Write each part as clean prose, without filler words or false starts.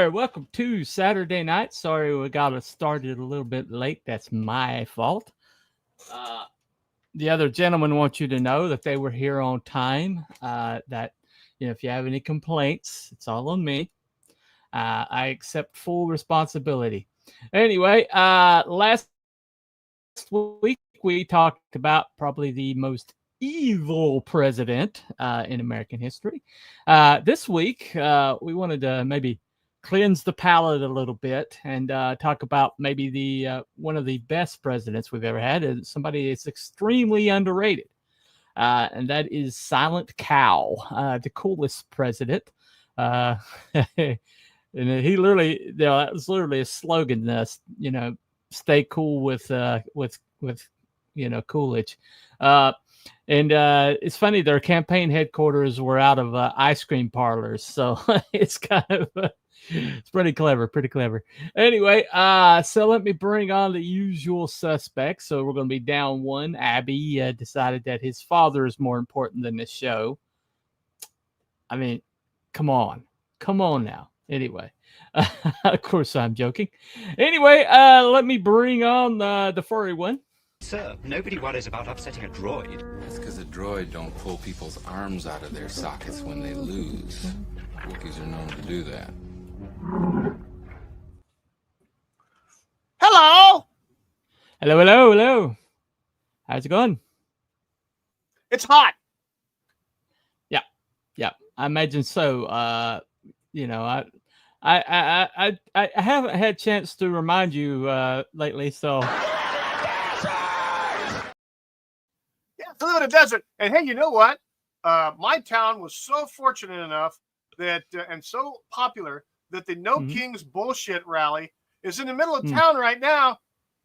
there. Welcome to Saturday night. Sorry we got us started a little bit late. That's my fault. The other gentlemen want you to know that they were here on time. That if you have any complaints, it's all on me. I accept full responsibility. Anyway, last week we talked about probably the most evil president in American history. This week, we wanted to maybe cleanse the palate a little bit and talk about maybe the one of the best presidents we've ever had, and somebody that's extremely underrated, and that is Silent Cal, the coolest president. And he literally, that was literally a slogan. Stay cool with Coolidge. And it's funny, their campaign headquarters were out of ice cream parlors, so it's kind of it's pretty clever. Anyway, so let me bring on the usual suspects. So we're going to be down one. Abby decided that his father is more important than this show. I mean, come on now. Anyway, of course I'm joking. Anyway, let me bring on the furry one. Sir, nobody worries about upsetting a droid. That's because a droid don't pull people's arms out of their sockets when they lose. Wookiees are known to do that. Hello. Hello. How's it going? It's hot. Yeah. I imagine so. I haven't had a chance to remind you lately, so. To live in a desert. And hey, you know what? My town was so fortunate enough that and so popular that the No Kings bullshit rally is in the middle of town right now,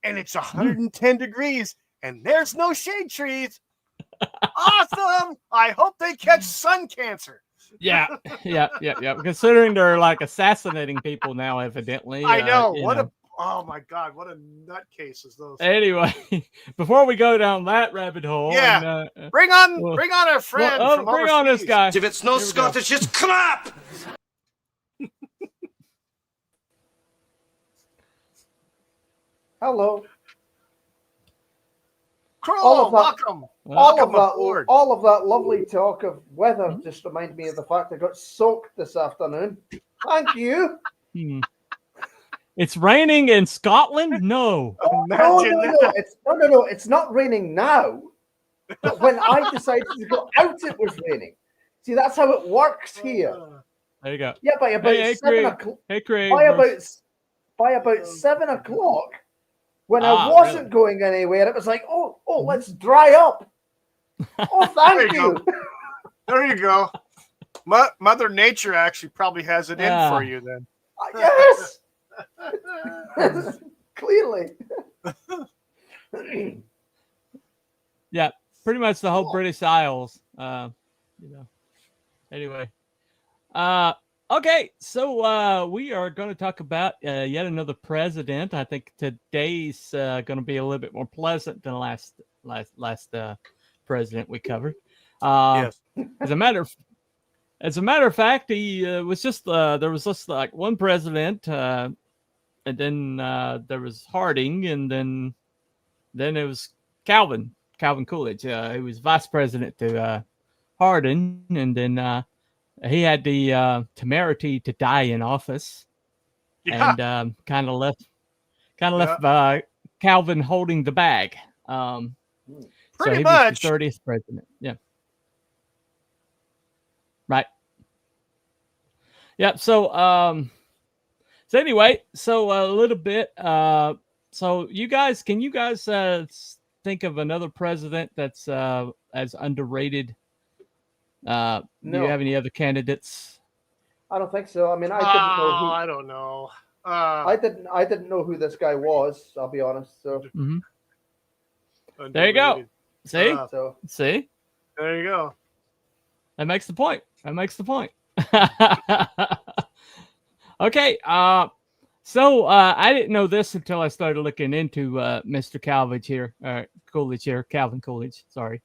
and it's 110 degrees, and there's no shade trees. Awesome! I hope they catch sun cancer. Yeah. Considering they're like assassinating people now, evidently. I know. Oh my God, what a nutcase is those. Anyway, before we go down that rabbit hole, bring on our friend from bring overseas. on this guy. If it's not Scottish, just clap! Hello. Cruel, welcome. All of that lovely talk of weather just reminded me of the fact I got soaked this afternoon. Thank you. It's raining in Scotland? No. No. It's not raining now. But when I decided to go out, it was raining. See, that's how it works here. There you go. Yeah, by about 7 o'clock. Hey, Craig. By about 7 o'clock, when I wasn't going anywhere, it was like, oh, let's dry up. Oh, thank you. There you go. Mother Nature actually probably has it in for you then. Yes. Clearly. Yeah, pretty much the whole British Isles. Anyway. Okay, so we are going to talk about yet another president. I think today's going to be a little bit more pleasant than last president we covered. Yes. As a matter of fact, he was just there was just like one president, and then there was Harding, and then it was Calvin Coolidge. He was vice president to Harding, and then he had the temerity to die in office, and kind of left Calvin holding the bag. Pretty so he much was the 30th president. Yeah. Right. Yep. So anyway, so a little bit. So can you guys think of another president that's as underrated? Do you have any other candidates? I don't think so. I mean, I didn't know who. I don't know. I didn't know who this guy was. I'll be honest. So there you go. See. See. There you go. That makes the point. Okay. So I didn't know this until I started looking into Mr. Coolidge here, Calvin Coolidge. Sorry.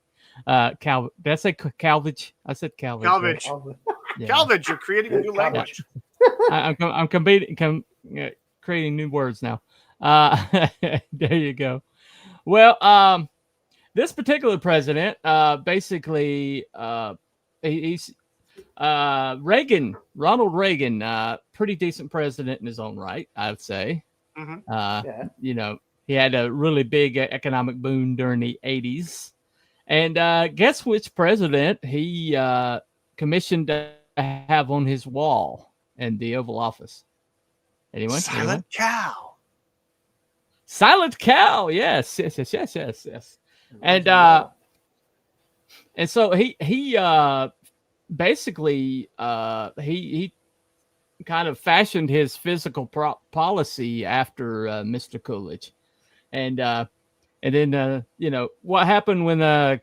Calvin. Did I say Calvage? I said Calvage. Calvage. Right? Yeah. Calvage, you're creating a new language. I'm creating new words now. There you go. Well, this particular president, basically, he's Reagan, Ronald Reagan, pretty decent president in his own right, I would say. Mm-hmm. You know, he had a really big economic boom during the 80s. And guess which president he commissioned to have on his wall in the Oval Office? Anyone? Silent cow. Silent cow. Yes. And so he basically he kind of fashioned his physical policy after Mr. Coolidge, and then you know what happened when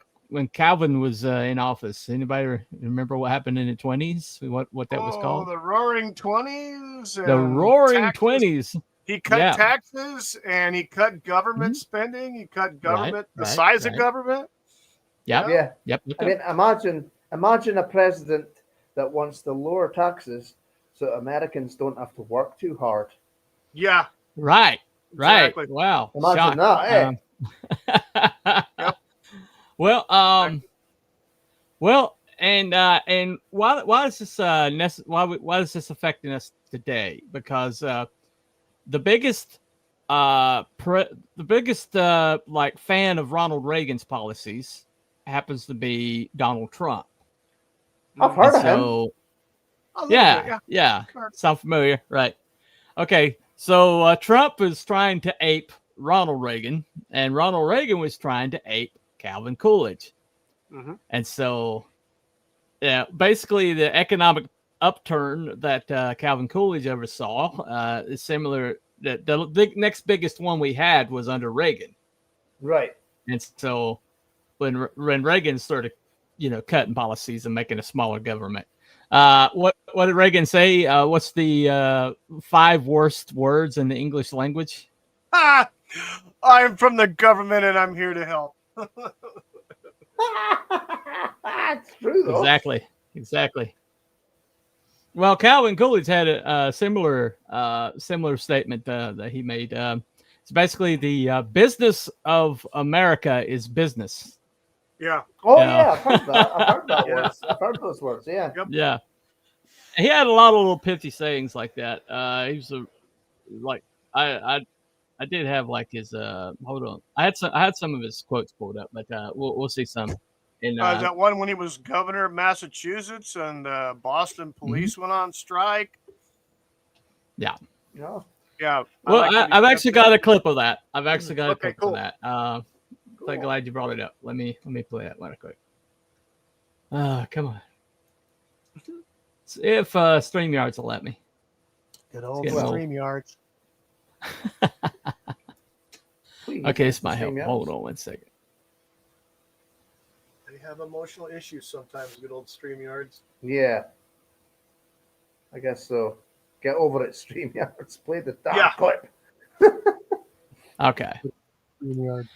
Calvin was in office. Anybody remember what happened in the 20s? What that was called? The Roaring Twenties. The Roaring Twenties. He cut taxes and he cut government spending. He cut government, the size of government. Yep. I mean, imagine a president that wants to lower taxes so Americans don't have to work too hard. Yeah. Right. Exactly. Wow. Imagine that, eh? Yep. Well, and why is this why is this affecting us today? Because the biggest like fan of Ronald Reagan's policies happens to be Donald Trump. I've heard of him. Yeah. Sound familiar, right? Okay, so Trump is trying to ape Ronald Reagan, and Ronald Reagan was trying to ape Calvin Coolidge. Mm-hmm. And so, basically, the economic upturn that Calvin Coolidge oversaw is similar. The next biggest one we had was under Reagan, right? And so, when Reagan started, cutting policies and making a smaller government, what did Reagan say? What's the 5 worst words in the English language? I'm from the government and I'm here to help. That's true, though. Exactly. Well, Calvin Coolidge had a similar statement that he made. It's basically the business of America is business. Yeah. Oh, yeah. I've heard that. I've heard those words. Yeah. Yep. Yeah. He had a lot of little pithy sayings like that. He was I did have like his hold on. I had some of his quotes pulled up, but we'll see some. Is that one when he was governor of Massachusetts and Boston police went on strike? Yeah. Yeah. Well, I've actually got a clip of that. I've actually got a clip of that. I'm glad you brought it up. Let me play that one quick. Come on. If StreamYards will let me. Good old StreamYards. Okay, this might help. Hold on one second. They have emotional issues sometimes, good old StreamYards. Yeah. I guess so. Get over it, StreamYards. Play the damn clip. Okay. StreamYard.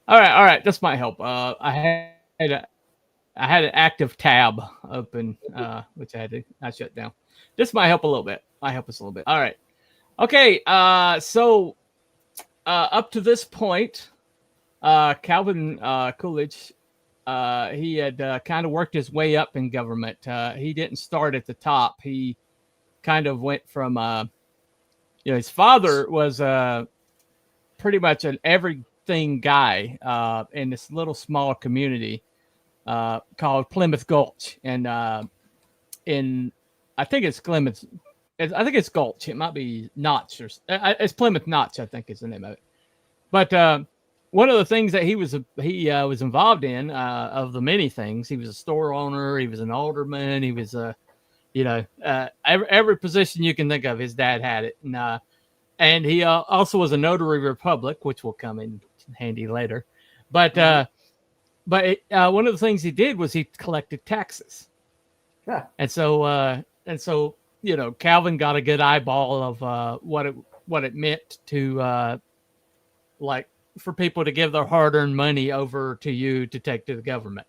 All right. This might help. I had an active tab open, which I shut down. This might help a little bit. Might help us a little bit. All right. Okay. So up to this point, Calvin Coolidge, he had kind of worked his way up in government. He didn't start at the top. He kind of went from, his father was pretty much an everything guy in this little small community called Plymouth Gulch, and I think it's Plymouth. I think it's Gulch. It might be Notch, or it's Plymouth Notch, I think is the name of it. But one of the things that he was involved in, of the many things, he was a store owner, he was an alderman, he was every position you can think of, his dad had it, and he also was a notary public, which will come in handy later. But one of the things he did was he collected taxes, and so Calvin got a good eyeball of what it meant to for people to give their hard-earned money over to you to take to the government.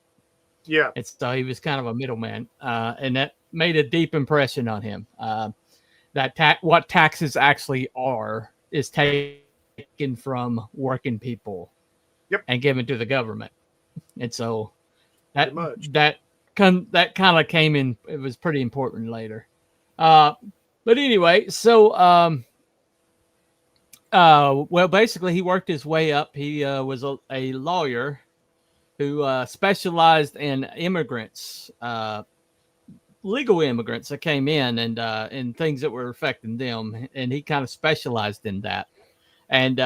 Yeah. So he was kind of a middleman, and that made a deep impression on him. that what taxes actually are is taken from working people and given to the government. And so that kind of came in. It was pretty important later. But anyway, so well, basically, he worked his way up. He was a lawyer who specialized in immigrants, legal immigrants that came in and things that were affecting them, and he kind of specialized in that. And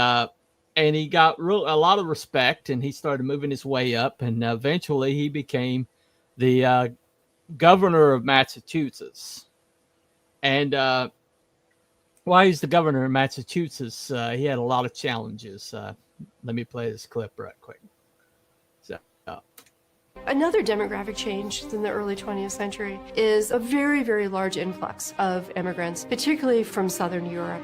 he got a lot of respect, and he started moving his way up, and eventually he became the governor of Massachusetts. And while he's the governor of Massachusetts, he had a lot of challenges. Let me play this clip right quick. Another demographic change in the early 20th century is a very, very large influx of immigrants, particularly from Southern Europe.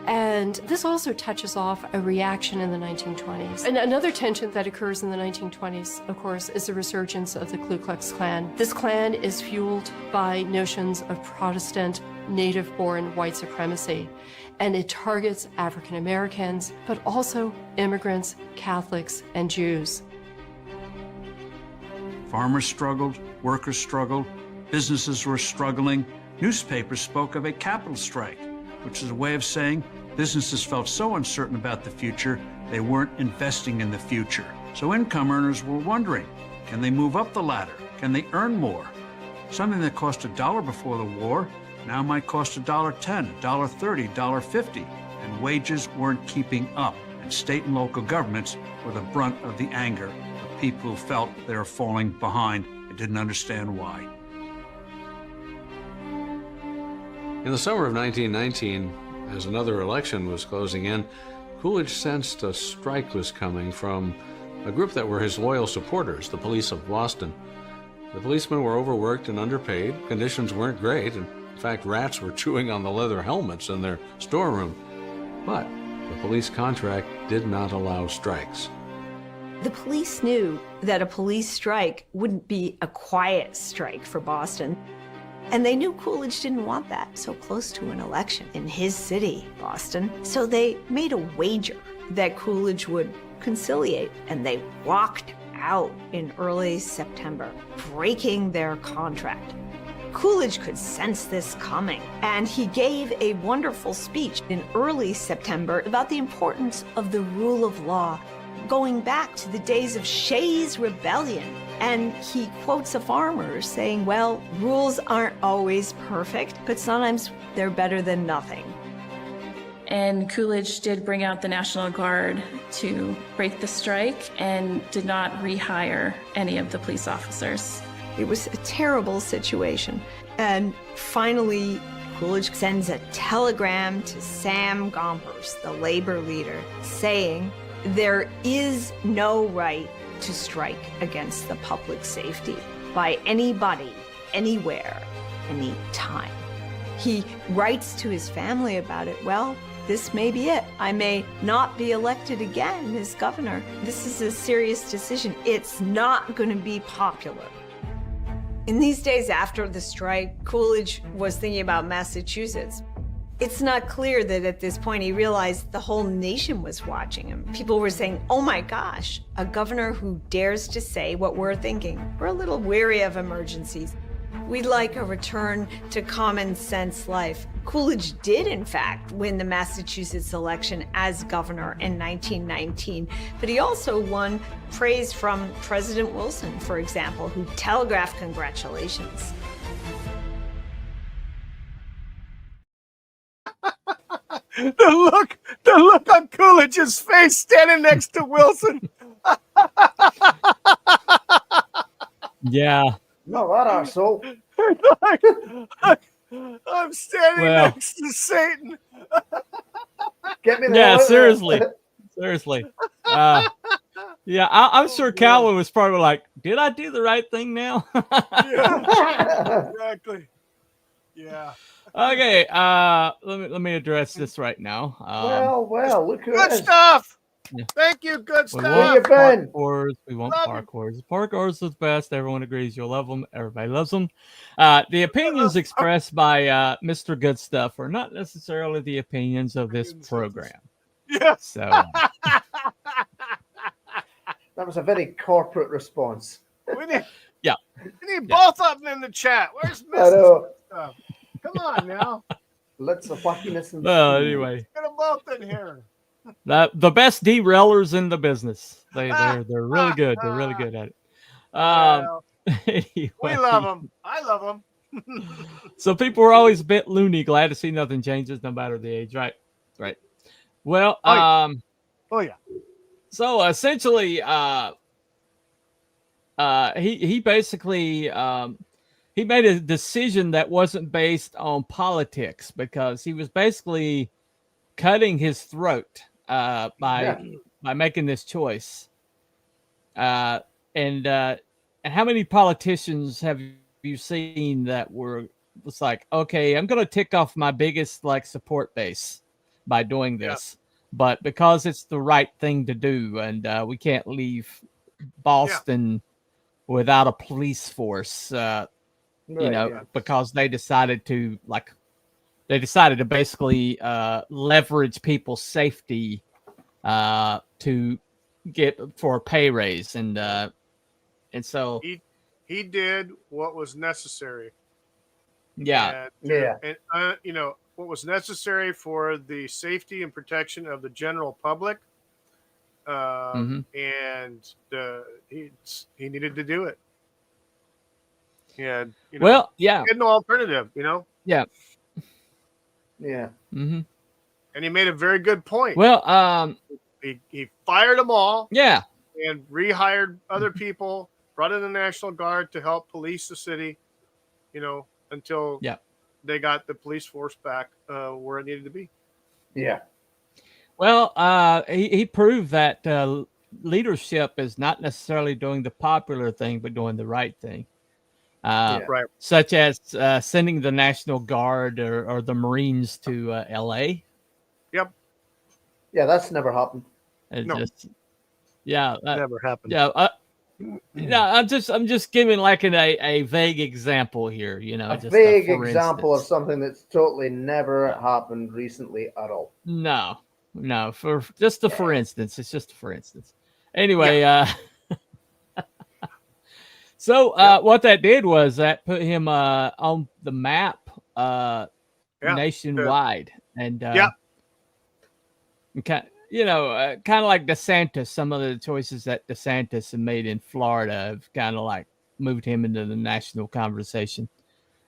And this also touches off a reaction in the 1920s. And another tension that occurs in the 1920s, of course, is the resurgence of the Ku Klux Klan. This Klan is fueled by notions of Protestant, native-born white supremacy, and it targets African Americans, but also immigrants, Catholics, and Jews. Farmers struggled, workers struggled, businesses were struggling. Newspapers spoke of a capital strike, which is a way of saying businesses felt so uncertain about the future, they weren't investing in the future. So income earners were wondering, can they move up the ladder? Can they earn more? Something that cost $1 before the war now might cost $1.10, $1.30, $1.50, and wages weren't keeping up, and state and local governments were the brunt of the anger of people who felt they were falling behind and didn't understand why. In the summer of 1919, as another election was closing in, Coolidge sensed a strike was coming from a group that were his loyal supporters, the police of Boston. The policemen were overworked and underpaid. Conditions weren't great. In fact, rats were chewing on the leather helmets in their storeroom. But the police contract did not allow strikes. The police knew that a police strike wouldn't be a quiet strike for Boston. And they knew Coolidge didn't want that so close to an election in his city, Boston. So they made a wager that Coolidge would conciliate, and they walked out in early September, breaking their contract. Coolidge could sense this coming, and he gave a wonderful speech in early September about the importance of the rule of law, going back to the days of Shays' Rebellion. And he quotes a farmer saying, well, rules aren't always perfect, but sometimes they're better than nothing. And Coolidge did bring out the National Guard to break the strike and did not rehire any of the police officers. It was a terrible situation. And finally, Coolidge sends a telegram to Sam Gompers, the labor leader, saying, there is no right to strike against the public safety by anybody, anywhere, anytime. He writes to his family about it. Well, this may be it. I may not be elected again as governor. This is a serious decision. It's not going to be popular. In these days after the strike, Coolidge was thinking about Massachusetts. It's not clear that at this point he realized the whole nation was watching him. People were saying, oh my gosh, a governor who dares to say what we're thinking. We're a little weary of emergencies. We'd like a return to common sense life. Coolidge did, in fact, win the Massachusetts election as governor in 1919, but he also won praise from President Wilson, for example, who telegraphed congratulations. The look on Coolidge's face standing next to Wilson. Yeah. No, that arsehole. I'm standing next to Satan. Get me the Yeah, hell out seriously. there. Seriously. Yeah, I'm sure Calvin was probably like, did I do the right thing now? Yeah, exactly. Yeah. Okay, let me address this right now. Well, look at Good this. stuff. Thank you. Good We stuff. Where you been? parkours. We want Love you. parkours. Parkours is the best. Everyone agrees. You'll love them. Everybody loves them. The opinions expressed by Mr. Good Stuff are not necessarily the opinions of this program. Yes. So That was a very corporate response. We need yeah. We need both of them in the chat. Where's I Mrs. know. Stuff? Come on now. Lots of wackiness and well, anyway, Get them both in here. the best derailers in the business. They're really good. They're really good at it. Well, Anyway, we love them. I love them. so people are always a bit loony, glad to see nothing changes, no matter the age. Right. Well, Oh, yeah. so essentially, he basically he made a decision that wasn't based on politics because he was basically cutting his throat by making this choice. And how many politicians have you seen that was like, okay, I'm going to tick off my biggest support base by doing this, but because it's the right thing to do, and we can't leave Boston without a police force, because they decided to basically leverage people's safety to get for a pay raise, and so he did what was necessary. Yeah. And what was necessary for the safety and protection of the general public. And he needed to do it. Yeah. Well, he had no alternative, Yeah. And he made a very good point. Well, he fired them all. Yeah. And rehired other people, brought in the National Guard to help police the city, until they got the police force back where it needed to be. Yeah. Well, he proved that leadership is not necessarily doing the popular thing, but doing the right thing. Right. Such as sending the National Guard or the Marines to L.A. Yep. Yeah, that's never happened. Never happened. Yeah. I'm just giving a vague example here. A vague example of something that's totally never happened recently at all. No, for instance, it's just for instance. Anyway, so what that did was that put him on the map nationwide, and kind of like DeSantis. Some of the choices that DeSantis had made in Florida have kind of moved him into the national conversation,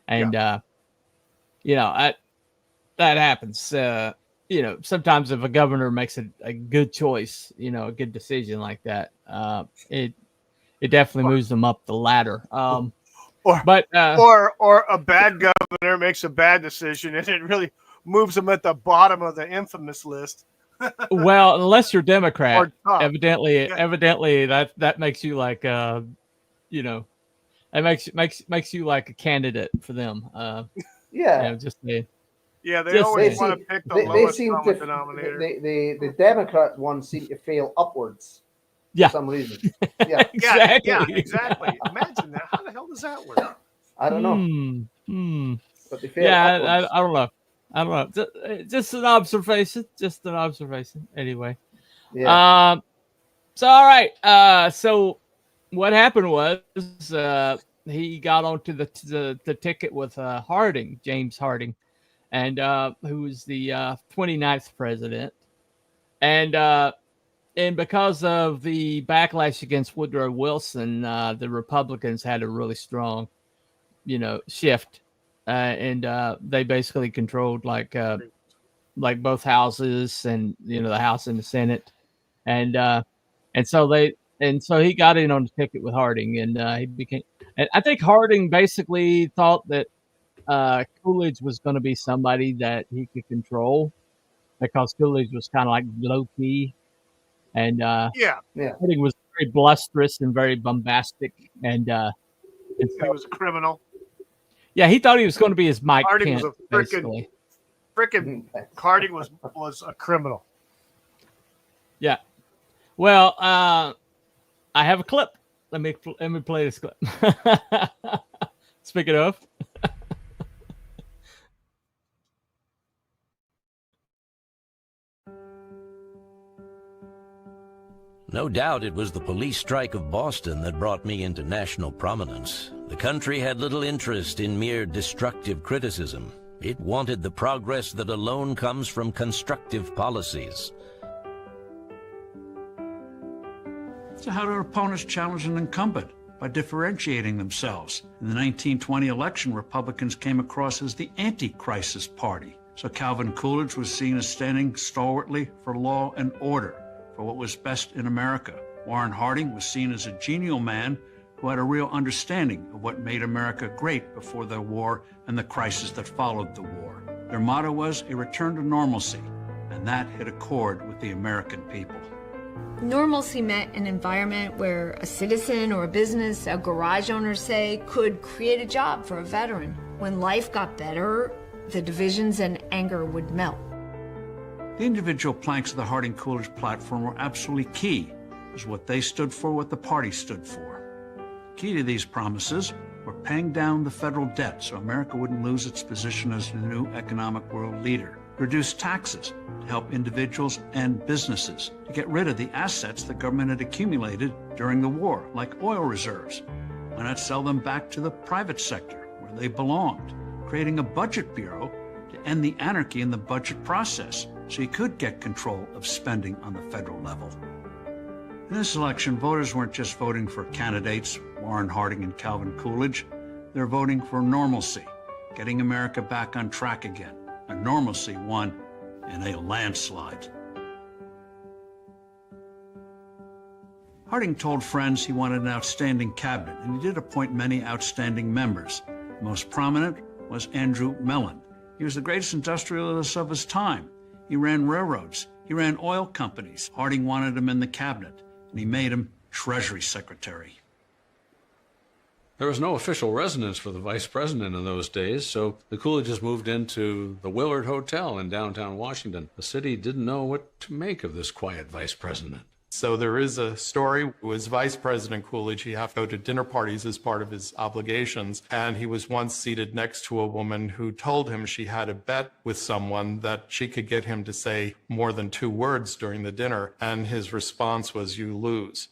and that happens. Sometimes if a governor makes a good choice, a good decision like that, it definitely moves them up the ladder. Or a bad governor makes a bad decision and it really moves them at the bottom of the infamous list. Well, unless you're Democrat, evidently that makes you it makes you like a candidate for them. Just saying. Yeah, they always want to pick the lowest common denominator. The Democrat ones seem to fail upwards for some reason. Yeah, exactly. Imagine that. How the hell does that work? I don't know. But they fail upwards. I don't know. Just an observation. Anyway. Yeah. So all right. So what happened was he got onto the ticket with James Harding, and who was the 29th president, and because of the backlash against Woodrow Wilson, the Republicans had a really strong, shift, and they basically controlled both houses, and the House and the Senate, and so he got in on the ticket with Harding, and he became. And I think Harding basically thought that Coolidge was going to be somebody that he could control, because Coolidge was kind of low key, and Harding was very blusterous and very bombastic, and so he was a criminal. Yeah, he thought he was going to be his Mike Harding Kent, was basically. Harding was a criminal. Yeah. Well, I have a clip. Let me play this clip. Speaking of. No doubt it was the police strike of Boston that brought me into national prominence. The country had little interest in mere destructive criticism. It wanted the progress that alone comes from constructive policies. So how do opponents challenge an incumbent? By differentiating themselves. In the 1920 election, Republicans came across as the anti-crisis party. So Calvin Coolidge was seen as standing stalwartly for law and order, for what was best in America. Warren Harding was seen as a genial man who had a real understanding of what made America great before the war and the crisis that followed the war. Their motto was a return to normalcy, and that hit a chord with the American people. Normalcy meant an environment where a citizen or a business, a garage owner, say, could create a job for a veteran. When life got better, the divisions and anger would melt. The individual planks of the Harding-Coolidge platform were absolutely key. It was what they stood for, what the party stood for. Key to these promises were paying down the federal debt so America wouldn't lose its position as the new economic world leader. Reduce taxes to help individuals and businesses, to get rid of the assets the government had accumulated during the war, like oil reserves. Why not sell them back to the private sector, where they belonged? Creating a budget bureau to end the anarchy in the budget process, so you could get control of spending on the federal level. In this election, voters weren't just voting for candidates, Warren Harding and Calvin Coolidge. They're voting for normalcy, getting America back on track again. A normalcy won in a landslide. Harding told friends he wanted an outstanding cabinet, and he did appoint many outstanding members. The most prominent was Andrew Mellon. He was the greatest industrialist of his time. He ran railroads. He ran oil companies. Harding wanted him in the cabinet, and he made him Treasury Secretary. There was no official residence for the vice president in those days, so the Coolidges moved into the Willard Hotel in downtown Washington. The city didn't know what to make of this quiet vice president. So there is a story. It was Vice President Coolidge. He had to go to dinner parties as part of his obligations. And he was once seated next to a woman who told him she had a bet with someone that she could get him to say more than 2 words during the dinner. And his response was, "You lose."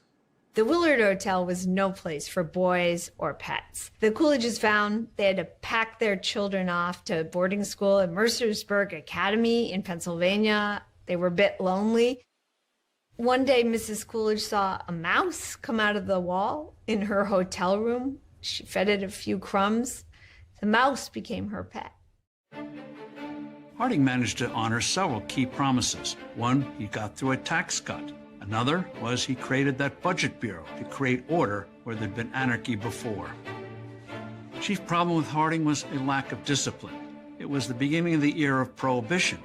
The Willard Hotel was no place for boys or pets. The Coolidges found they had to pack their children off to boarding school at Mercersburg Academy in Pennsylvania. They were a bit lonely. One day, Mrs. Coolidge saw a mouse come out of the wall in her hotel room. She fed it a few crumbs. The mouse became her pet. Harding managed to honor several key promises. One, he got through a tax cut. Another was he created that budget bureau to create order where there'd been anarchy before. Chief problem with Harding was a lack of discipline. It was the beginning of the era of Prohibition.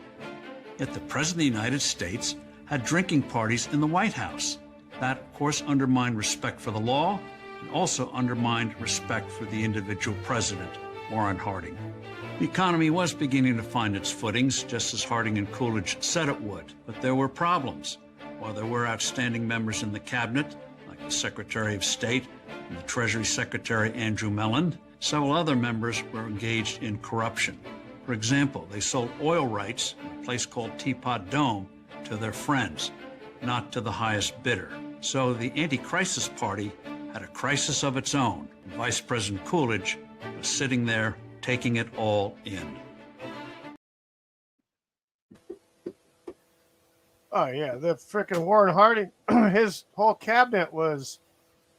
Yet the President of the United States had drinking parties in the White House. That, of course, undermined respect for the law and also undermined respect for the individual president, Warren Harding. The economy was beginning to find its footings, just as Harding and Coolidge said it would, but there were problems. While there were outstanding members in the cabinet, like the Secretary of State and the Treasury Secretary Andrew Mellon, several other members were engaged in corruption. For example, they sold oil rights in a place called Teapot Dome to their friends, not to the highest bidder. So the anti-crisis party had a crisis of its own. And Vice President Coolidge was sitting there taking it all in. Oh, yeah. The frickin' Warren Harding, his whole cabinet was,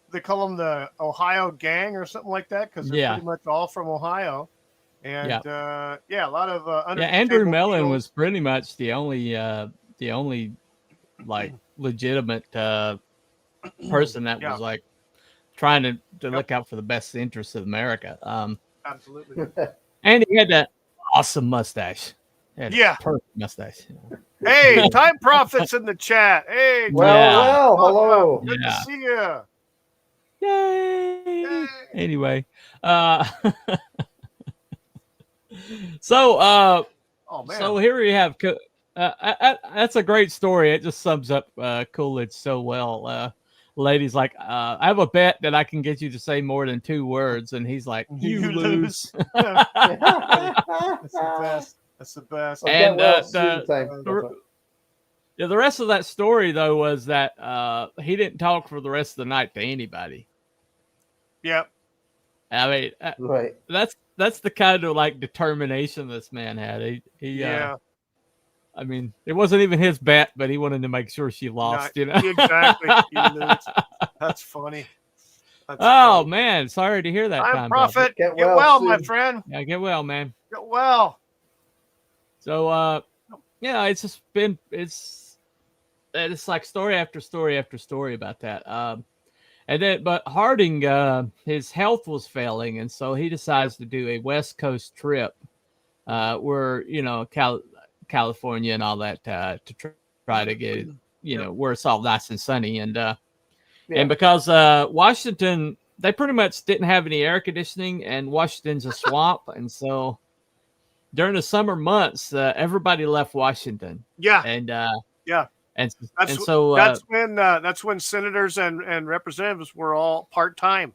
they call them the Ohio Gang or something like that, because they're pretty much all from Ohio. And, a lot of... Andrew Mellon was pretty much the only like, legitimate person that was, like, trying to look out for the best interests of America. Absolutely. And he had that awesome mustache. Perfect mustache. Hey, Time Prophet's in the chat. Hey, well, hello. Good to see you. Yay. Anyway, so here we have That's a great story. It just sums up Coolidge so well. Lady's like, I have a bet that I can get you to say more than 2 words, and he's like, you lose. That's the best. That's the best. And the rest of that story, though, was that he didn't talk for the rest of the night to anybody. Yep. I mean, right. That's the kind of like determination this man had. Yeah. I mean, it wasn't even his bet, but he wanted to make sure she lost. You know, exactly. That's funny. Funny. Man, sorry to hear that. I'm Prophet. Get well, my friend. Yeah, get well, man. Get well. So, yeah, it's just been it's like story after story after story about that. And then, but Harding, his health was failing, and so he decides to do a West Coast trip, where California and all that to try to get where it's all nice and sunny, and because Washington, they pretty much didn't have any air conditioning, and Washington's a swamp, and so during the summer months, everybody left Washington. Yeah, and that's when senators and representatives were all part-time.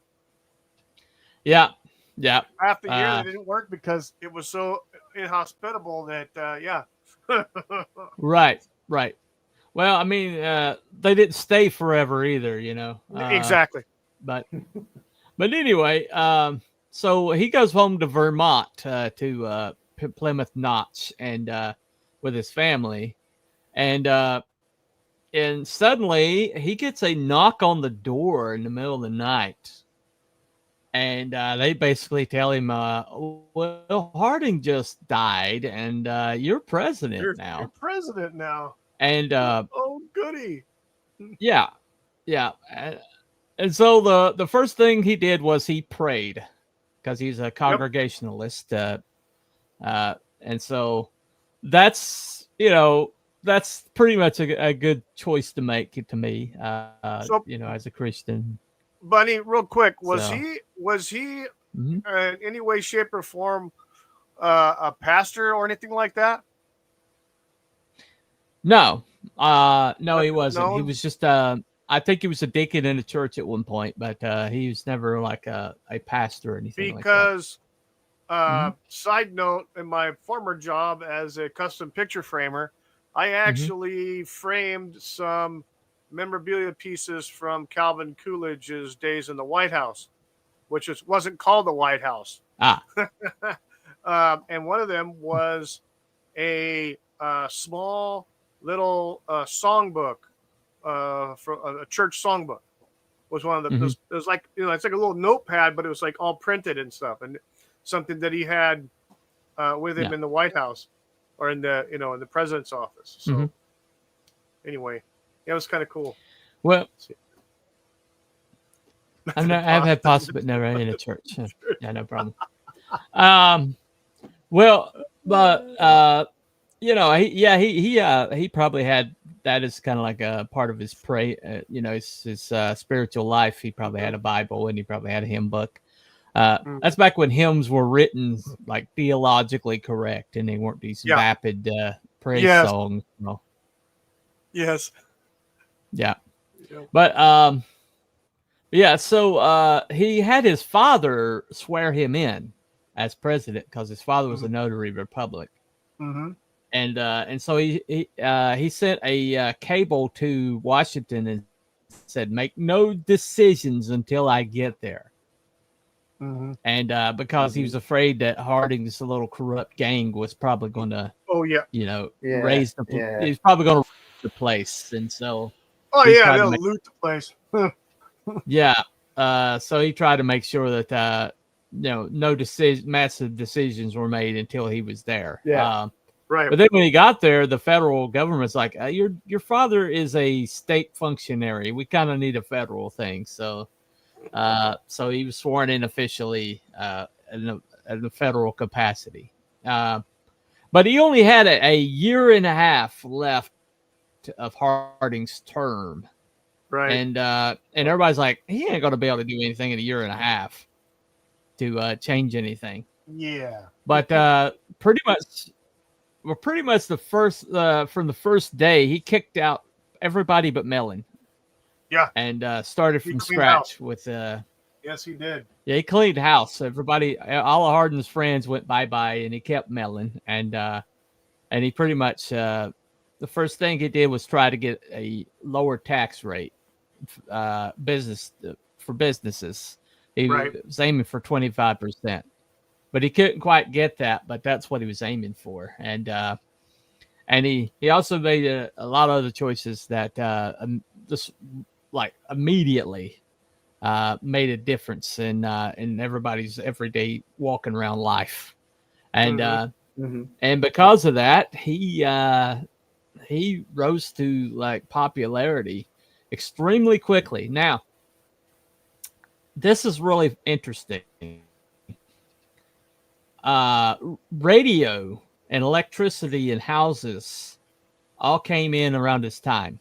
Yeah. Half the year they didn't work because it was so inhospitable that Right. Well, I mean, they didn't stay forever either, exactly. But anyway, so he goes home to Vermont to Plymouth Notch and with his family, and suddenly he gets a knock on the door in the middle of the night. And they basically tell him, well, Harding just died, and you're president now. You're president now. And oh, goody. Yeah. And so the first thing he did was he prayed, because he's a Congregationalist. And so that's pretty much a good choice to make to me, as a Christian. Bunny, real quick, was he in any way, shape, or form a pastor or anything like that? No, he wasn't. He was just I think he was a deacon in a church at one point, but he was never like a pastor or anything because, like that. Side note, in my former job as a custom picture framer, I actually framed some memorabilia pieces from Calvin Coolidge's days in the White House, which wasn't called the White House. And one of them was a small little songbook, from a church songbook. Was one of the. It was like it's like a little notepad, but it was like all printed and stuff, and something that he had with him in the White House or in the in the president's office. So anyway. Yeah, it was kind of cool. Well, I've had pasta, but never in a church. Yeah, no problem. Well, but he probably had that as kind of like a part of his his spiritual life. He probably had a Bible, and he probably had a hymn book. That's back when hymns were written like theologically correct, and they weren't these vapid praise songs. No. Yes. Yeah. But so he had his father swear him in as president because his father was a notary republic. And so he sent a cable to Washington and said, make no decisions until I get there. And because he was afraid that Harding's little corrupt gang was probably going to raise the he's probably going to raise the place. And so they'll loot the place. So he tried to make sure that no massive decisions were made until he was there. Right. But then when he got there, the federal government's like, your father is a state functionary. We kind of need a federal thing. So so he was sworn in officially in the federal capacity. But he only had a year and a half left of Harding's term. Right. And everybody's like, he ain't going to be able to do anything in a year and a half to change anything. Yeah. But pretty much pretty much the first from the first day, he kicked out everybody but Mellon. Yeah, and started from scratch with. Yes, he did. Yeah, he cleaned house. Everybody, all of Hardin's friends went bye-bye, and he kept Mellon. And he pretty much the first thing he did was try to get a lower tax rate for businesses. He was aiming for 25%, but he couldn't quite get that. But that's what he was aiming for. And he also made a lot of other choices that just like immediately made a difference in everybody's everyday walking around life. And and because of that, he rose to like popularity extremely quickly. Now, this is really interesting. Radio and electricity in houses all came in around this time.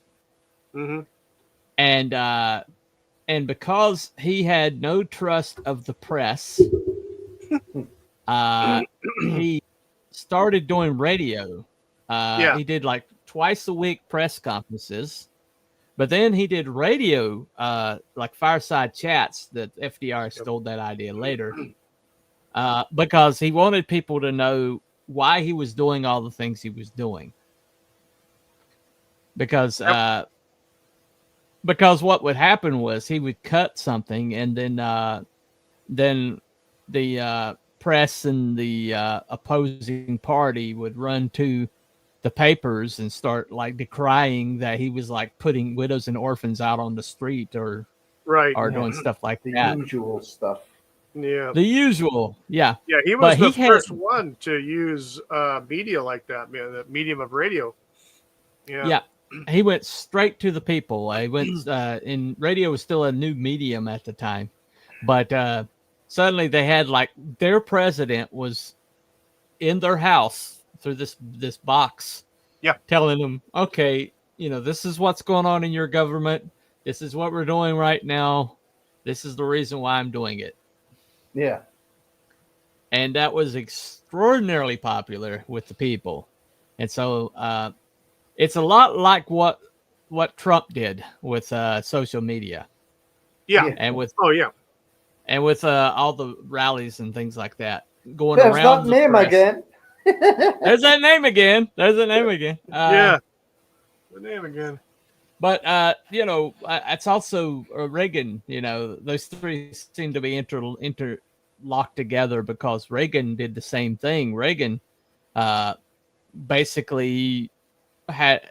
And because he had no trust of the press, he started doing radio. He did like twice a week press conferences, but then he did radio, like fireside chats. That FDR stole that idea later, because he wanted people to know why he was doing all the things he was doing. Because what would happen was he would cut something, and then the press and the opposing party would run to the papers and start like decrying that he was like putting widows and orphans out on the street or doing stuff like that. The usual stuff. Yeah. The usual. Yeah. Yeah, he was the first one to use media like that, man, the medium of radio. Yeah. Yeah. He went straight to the people. He went and radio was still a new medium at the time. But suddenly they had like their president was in their house through this box. Yeah. Telling them, okay, this is what's going on in your government. This is what we're doing right now. This is the reason why I'm doing it. Yeah. And that was extraordinarily popular with the people. And so it's a lot like what Trump did with social media. Yeah. And with and with all the rallies and things like that going There's around. that name again. There's that name again. Yeah. The name again. But it's also Reagan. Those three seem to be interlocked together because Reagan did the same thing. Reagan basically every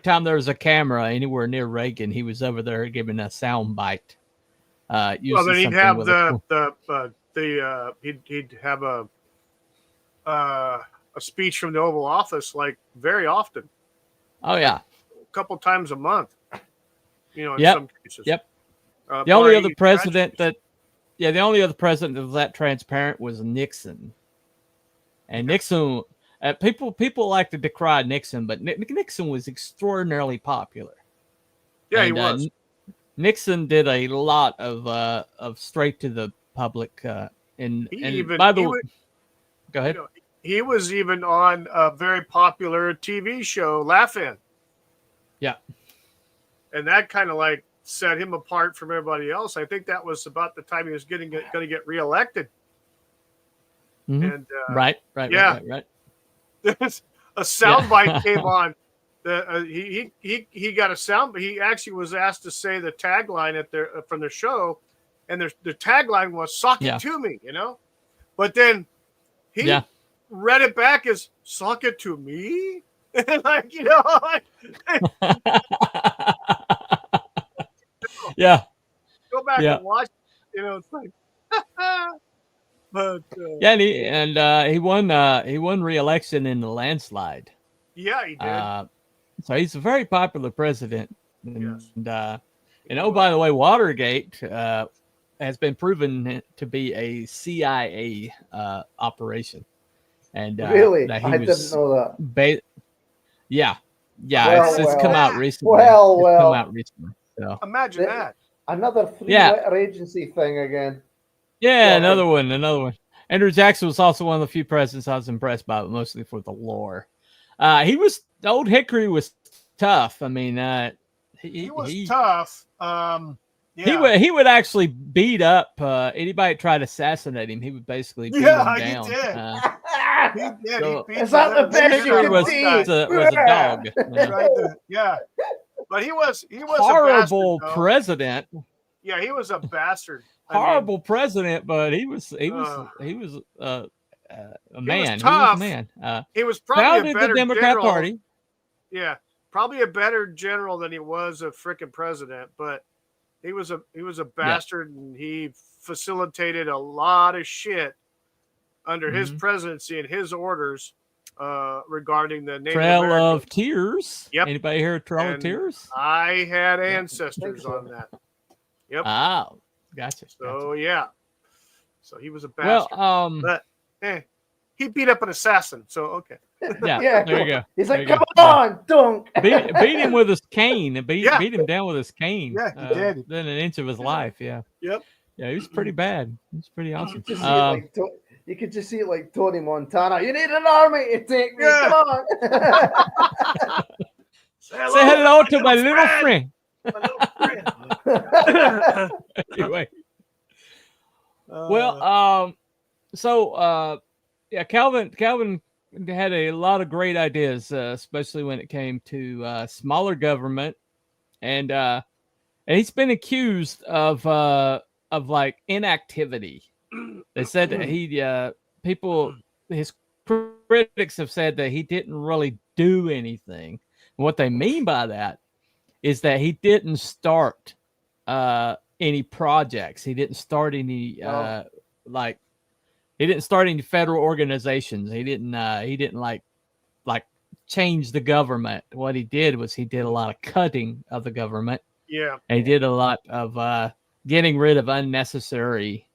time there was a camera anywhere near Reagan, he was over there giving a sound bite. Well, then he'd have he'd have a speech from the Oval Office like very often. Oh yeah, a couple times a month. In some cases. Yep. The only other president that was that transparent was Nixon. And Nixon, people like to decry Nixon, but Nixon was extraordinarily popular. Yeah, and, he was. Nixon did a lot of straight to the public. Go ahead. He was even on a very popular TV show, Laugh-In. Yeah. And that kind of like set him apart from everybody else. I think that was about the time he was going to get reelected. Mm-hmm. And right. A soundbite came on. He got a sound. He actually was asked to say the tagline from their show, and the tagline was "Sock it to me," But then he read it back as "Sock it to me," like yeah. Go back and watch. It's like. But he won re-election in the landslide. Yeah, he did. So he's a very popular president. And by the way, Watergate has been proven to be a CIA operation. And really, I didn't know that. It's come out recently. Come out recently. So. Imagine that. Another three-letter agency thing again. Yeah, another one. Andrew Jackson was also one of the few presidents I was impressed by, but mostly for the lore. Old Hickory was tough. I mean, he was tough. He would actually beat up anybody that tried to assassinate him. He would basically beat him down. He did. He did. So, He beat is that the best you was, can see? was a dog. Yeah. But he was horrible a bastard, president. Yeah, he was a bastard. Horrible president, but he was a man. He was He was tough. a man. He was probably founded a better the Democrat general. Party. Yeah, probably a better general than he was a freaking president. But he was a bastard, and he facilitated a lot of shit under his presidency and his orders regarding the Native Trail Americans. of Tears. Yep. Anybody hear of Trail of And Tears? I had ancestors on that. Yep. Oh, gotcha. So yeah. So he was a bastard. Well, but he beat up an assassin. So okay. Yeah, there you go. He's There like, you come go. on, dunk. Beat him with his cane. Beat him down with his cane. Yeah, he did. Then an inch of his life. Yeah. Yep. Yeah, he was pretty bad. He was pretty awesome. You could just see it like Tony Montana. You need an army to take me. Yeah. Come on. Say hello to my little friend. Anyway. Calvin had a lot of great ideas, especially when it came to smaller government, and he's been accused of like inactivity. They said that his critics have said that he didn't really do anything. And what they mean by that is that he didn't start any projects. He didn't start any he didn't start any federal organizations. He didn't like change the government. What he did was he did a lot of cutting of the government. Yeah. And he did a lot of getting rid of unnecessary,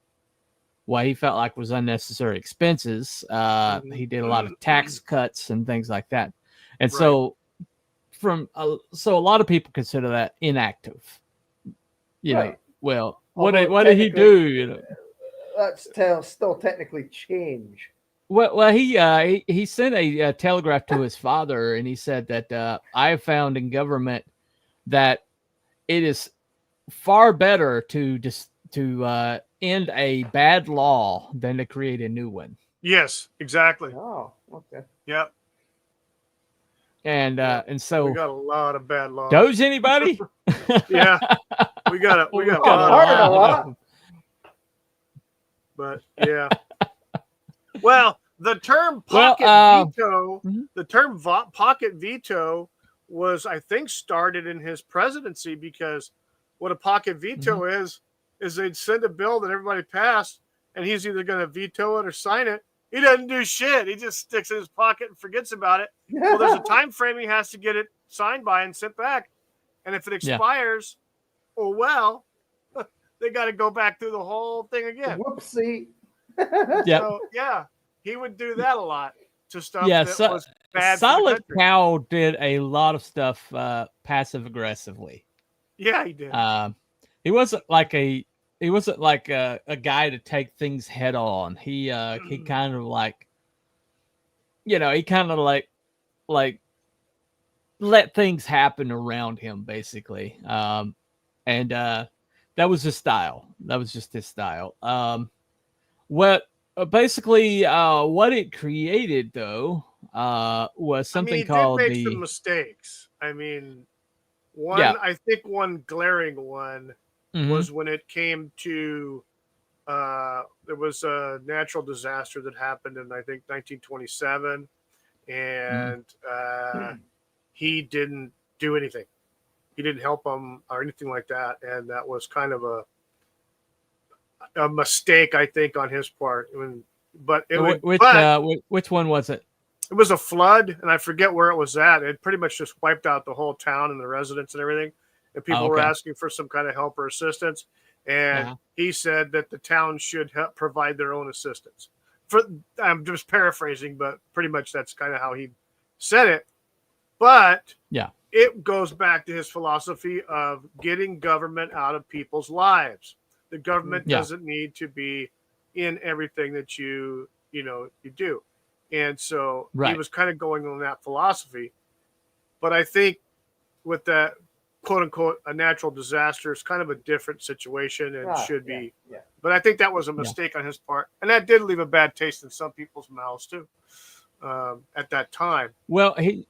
what he felt like was unnecessary expenses. He did a lot of tax cuts and things like that. And so a lot of people consider that inactive. You know, well, what did he do? You know, that's still technically change. Well, he sent a telegraph to his father, and he said that I have found in government that it is far better to end a bad law than to create a new one. Yes, exactly. Oh, okay. Yep. And so we got a lot of bad laws. Doge anybody? Yeah, we got a lot. But yeah. Well, the term pocket veto, pocket veto was, I think, started in his presidency, because what a pocket veto is they'd send a bill that everybody passed, and he's either going to veto it or sign it. He doesn't do shit. He just sticks it in his pocket and forgets about it. Well, there's a time frame he has to get it signed by and sent back. And if it expires, they got to go back through the whole thing again. Whoopsie. So, yeah, he would do that a lot to stuff that was bad. Solid Cow did a lot of stuff passive aggressively. Yeah, he did. He wasn't like a guy to take things head on. He kind of like, let things happen around him, basically. And that was his style. That was just his style. What it created, though, was something called he did make some mistakes. I mean, I think one glaring one was when it came to there was a natural disaster that happened in, I think, 1927, and he didn't do anything. He didn't help them or anything like that, and that was kind of a mistake, I think, on his part. Which one was it? It was a flood, and I forget where it was at. It pretty much just wiped out the whole town and the residents and everything. And people were asking for some kind of help or assistance. And he said that the town should provide their own assistance. I'm just paraphrasing, but pretty much that's kind of how he said it. But it goes back to his philosophy of getting government out of people's lives. The government doesn't need to be in everything that you do. And so he was kind of going on that philosophy. But I think with that quote unquote a natural disaster is kind of a different situation and should be. Yeah. But I think that was a mistake on his part, and that did leave a bad taste in some people's mouths too. At that time. Well, he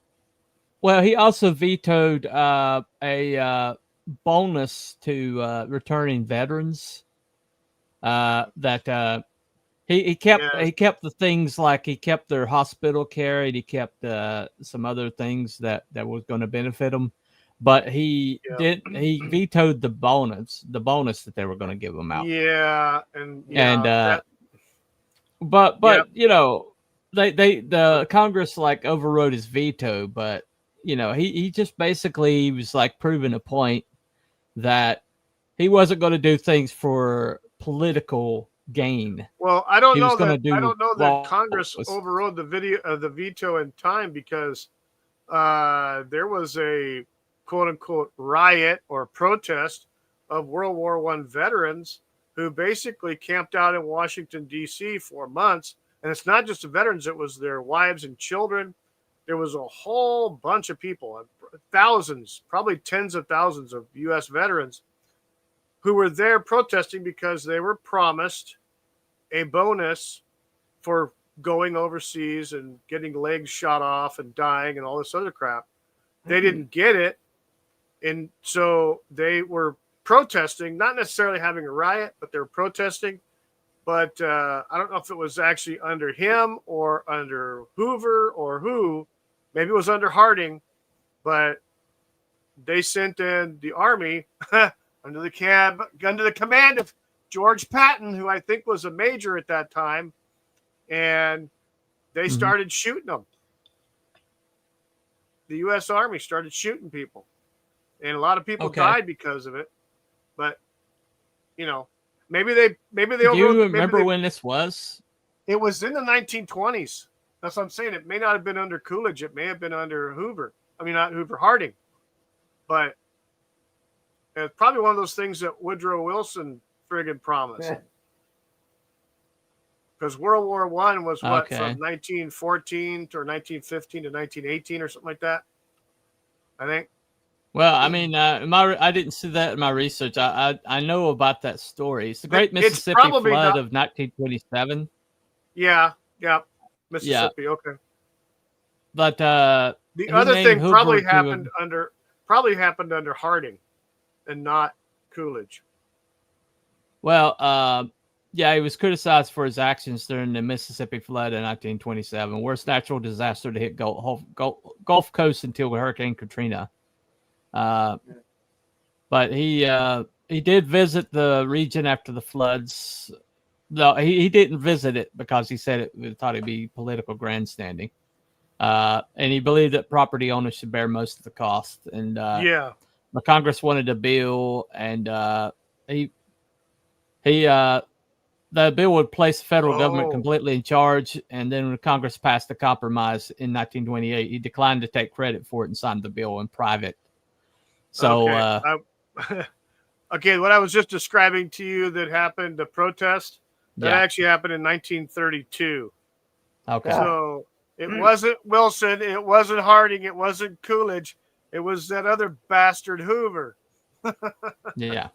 also vetoed a bonus to returning veterans. That he kept the things like he kept their hospital care and he kept some other things that was going to benefit them, but he vetoed the bonus that they were going to give them out. But you know, the Congress like overrode his veto, but you know, he just basically was like proving a point that he wasn't going to do things for political gain. Well, I don't know that Congress overrode the veto in time, because there was a quote unquote riot or protest of World War I veterans who basically camped out in Washington, D.C. for months. And it's not just the veterans, it was their wives and children. There was a whole bunch of people, thousands, probably tens of thousands of U.S. veterans who were there protesting because they were promised a bonus for going overseas and getting legs shot off and dying and all this other crap. They didn't get it. And so they were protesting, not necessarily having a riot, but they were protesting. But I don't know if it was actually under him or under Hoover or who. Maybe it was under Harding, but they sent in the army under the command of George Patton, who I think was a major at that time, and they started shooting them. The U.S. Army started shooting people, and a lot of people died because of it. But you know, maybe they. Do you remember when this was? It was in the 1920s. That's what I'm saying. It may not have been under Coolidge. It may have been under Hoover. I mean, not Hoover, Harding. But it's probably one of those things that Woodrow Wilson friggin' promised. Because World War I was what, from 1914 or 1915 to 1918 or something like that, I think. Well, I mean, I didn't see that in my research. I know about that story. It's the Great Mississippi Flood of 1927. Yeah, Mississippi. Okay. But the other thing probably happened under Harding, and not Coolidge. Well, yeah, he was criticized for his actions during the Mississippi Flood in 1927, worst natural disaster to hit Gulf Coast until Hurricane Katrina. But he did visit the region after the floods. No, he didn't visit it because he said it thought it'd be political grandstanding. And he believed that property owners should bear most of the cost. And the Congress wanted a bill, and the bill would place the federal government completely in charge. And then when Congress passed the compromise in 1928, he declined to take credit for it and signed the bill in private. So, okay, what I was just describing to you that happened, the protest, that actually happened in 1932. Okay. So it wasn't Wilson, it wasn't Harding, it wasn't Coolidge, it was that other bastard Hoover. Yeah.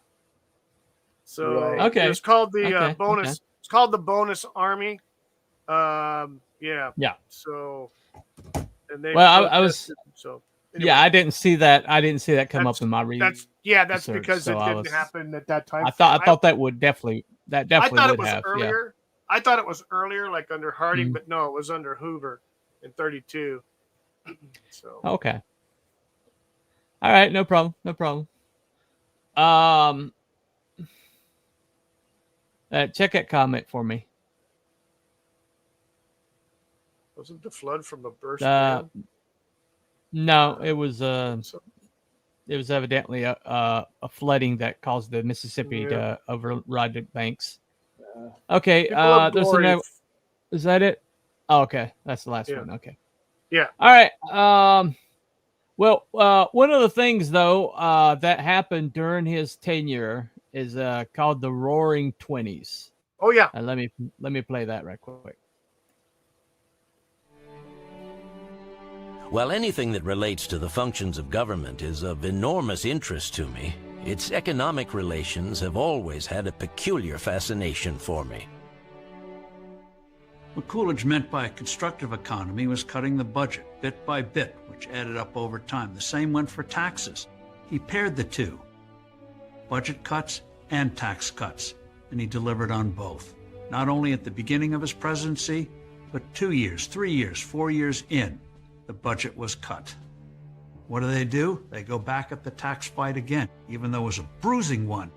So it's called the bonus. Okay. It's called the bonus army. Yeah. So, and they. Well, I was. So. Anyway. Yeah, I didn't see that. I didn't see that come up in my research. That's because it didn't happen at that time. I thought that would definitely. That definitely I thought would it was have. Earlier. Yeah. I thought it was earlier, like under Harding, but no, it was under Hoover in 32. So. Okay. All right, no problem. Check that comment for me. Wasn't the flood from a burst? No, it was evidently a flooding that caused the Mississippi to override the banks. Okay, there's another. Is that it? Oh, okay, that's the last one. Okay. Yeah. All right. Well, one of the things though that happened during his tenure is called the Roaring Twenties. Oh yeah. Let me play that right quick. While anything that relates to the functions of government is of enormous interest to me, its economic relations have always had a peculiar fascination for me. What Coolidge meant by a constructive economy was cutting the budget bit by bit, which added up over time. The same went for taxes. He paired the two, budget cuts and tax cuts, and he delivered on both. Not only at the beginning of his presidency, but 2 years, 3 years, 4 years in, the budget was cut. What do? They go back at the tax fight again, even though it was a bruising one.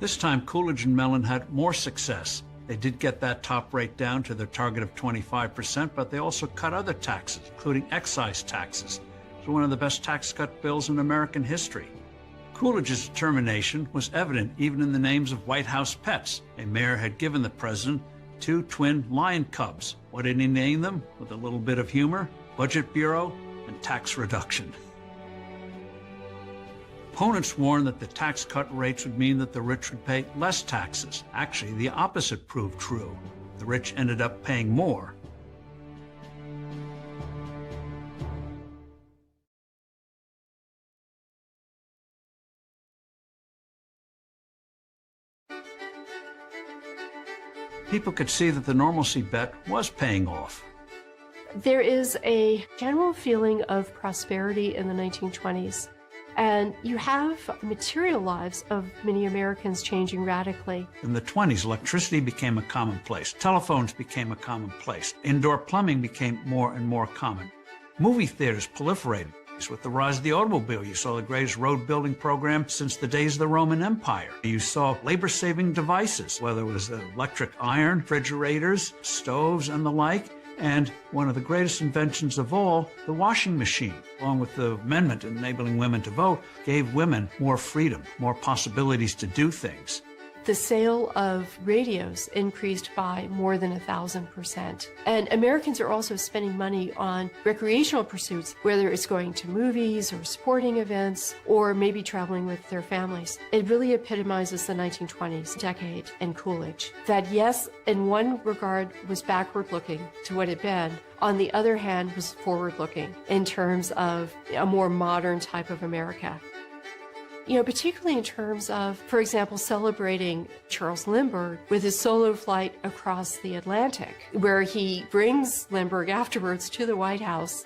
This time, Coolidge and Mellon had more success. They did get that top rate down to their target of 25%, but they also cut other taxes, including excise taxes. It was one of the best tax cut bills in American history. Coolidge's determination was evident even in the names of White House pets. A mayor had given the president 2 twin lion cubs. What did he name them? With a little bit of humor: Budget Bureau and Tax Reduction. Opponents warned that the tax cut rates would mean that the rich would pay less taxes. Actually, the opposite proved true. The rich ended up paying more. People could see that the normalcy bet was paying off. There is a general feeling of prosperity in the 1920s. And you have the material lives of many Americans changing radically. In the 20s, electricity became a commonplace. Telephones became a commonplace. Indoor plumbing became more and more common. Movie theaters proliferated. With the rise of the automobile, you saw the greatest road building program since the days of the Roman Empire. You saw labor-saving devices, whether it was electric iron, refrigerators, stoves, and the like. And one of the greatest inventions of all, the washing machine, along with the amendment enabling women to vote, gave women more freedom, more possibilities to do things. The sale of radios increased by more than 1,000%. And Americans are also spending money on recreational pursuits, whether it's going to movies or sporting events, or maybe traveling with their families. It really epitomizes the 1920s decade and Coolidge. That yes, in one regard was backward looking to what it had been, on the other hand was forward looking in terms of a more modern type of America. Particularly in terms of, for example, celebrating Charles Lindbergh with his solo flight across the Atlantic, where he brings Lindbergh afterwards to the White House.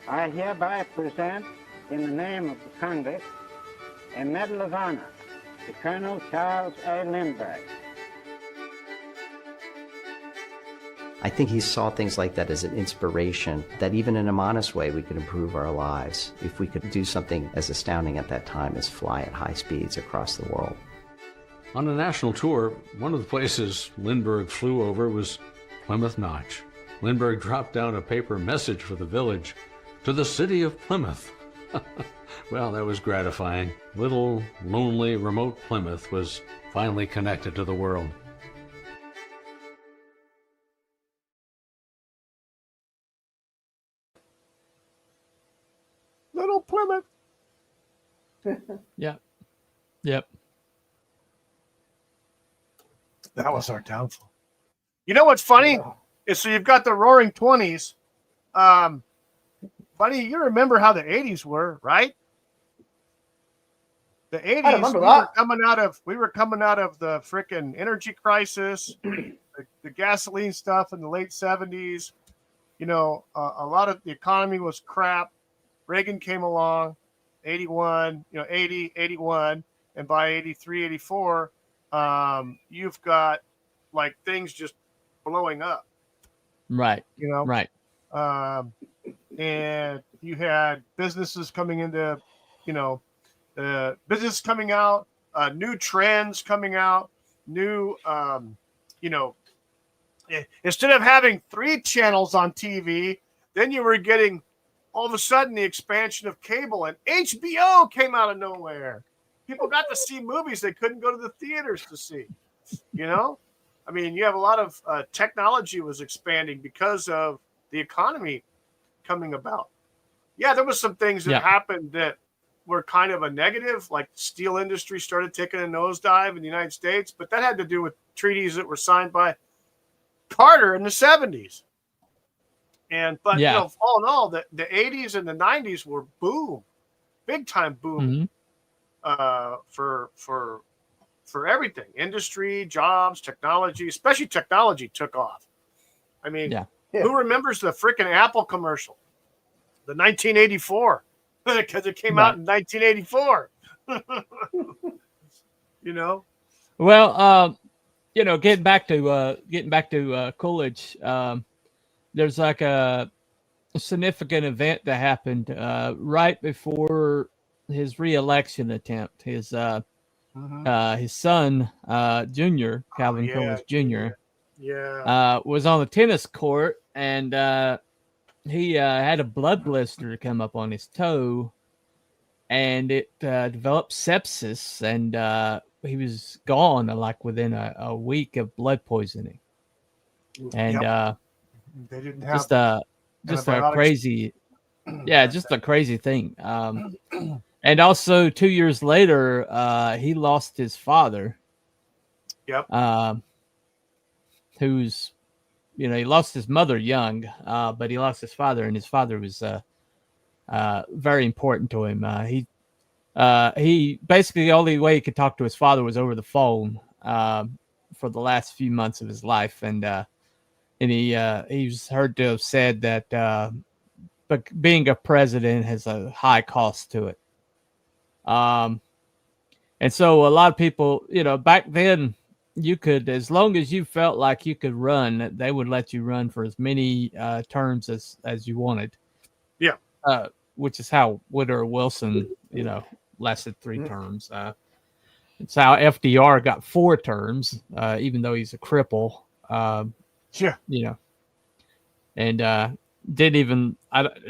I hereby present, in the name of the Congress, a Medal of Honor to Colonel Charles A. Lindbergh. I think he saw things like that as an inspiration, that even in a modest way we could improve our lives if we could do something as astounding at that time as fly at high speeds across the world. On a national tour, one of the places Lindbergh flew over was Plymouth Notch. Lindbergh dropped down a paper message for the village, "To the city of Plymouth." Well, that was gratifying. Little, lonely, remote Plymouth was finally connected to the world. Little Plymouth. Yep. That was our downfall. You know what's funny? Is so you've got the Roaring Twenties. Buddy, you remember how the 80s were, right? The 80s, I remember that. we were coming out of the frickin' energy crisis, the gasoline stuff in the late 70s. A lot of the economy was crap. Regan came along, 81, 80, 81, and by 83, 84, you've got like things just blowing up. Right. Right. And you had businesses coming into, business coming out, new trends coming out, new, instead of having 3 channels on TV, then you were getting all of a sudden the expansion of cable, and HBO came out of nowhere. People got to see movies they couldn't go to the theaters to see. You have a lot of technology was expanding because of the economy coming about. Yeah, there was some things that happened that were kind of a negative, like steel industry started taking a nosedive in the United States, but that had to do with treaties that were signed by Carter in the 70s. But Yeah. you know, all in all, the 80s and the 90s were boom, big time boom for everything, industry, jobs, technology, especially technology took off. I mean, who remembers the freaking Apple commercial, the 1984, because it came out in 1984. You know. Well, you know, getting back to Coolidge, there's like a significant event that happened right before his reelection attempt. His son, Junior, Calvin Coolidge Jr., was on the tennis court, and he had a blood blister come up on his toe, and it developed sepsis, and he was gone like within a week of blood poisoning. And they didn't have just a crazy, just a crazy thing. And also 2 years later, he lost his father. Who's, you know, he lost his mother young, but he lost his father, and his father was very important to him. He basically, the only way he could talk to his father was over the phone for the last few months of his life, and he's heard to have said that but being a president has a high cost to it. And so a lot of people, you know, back then you could, as long as you felt like you could run, they would let you run for as many terms as you wanted. Yeah. Which is how Woodrow Wilson, you know, lasted 3 terms. It's how FDR got 4 terms, even though he's a cripple. You know, and didn't even,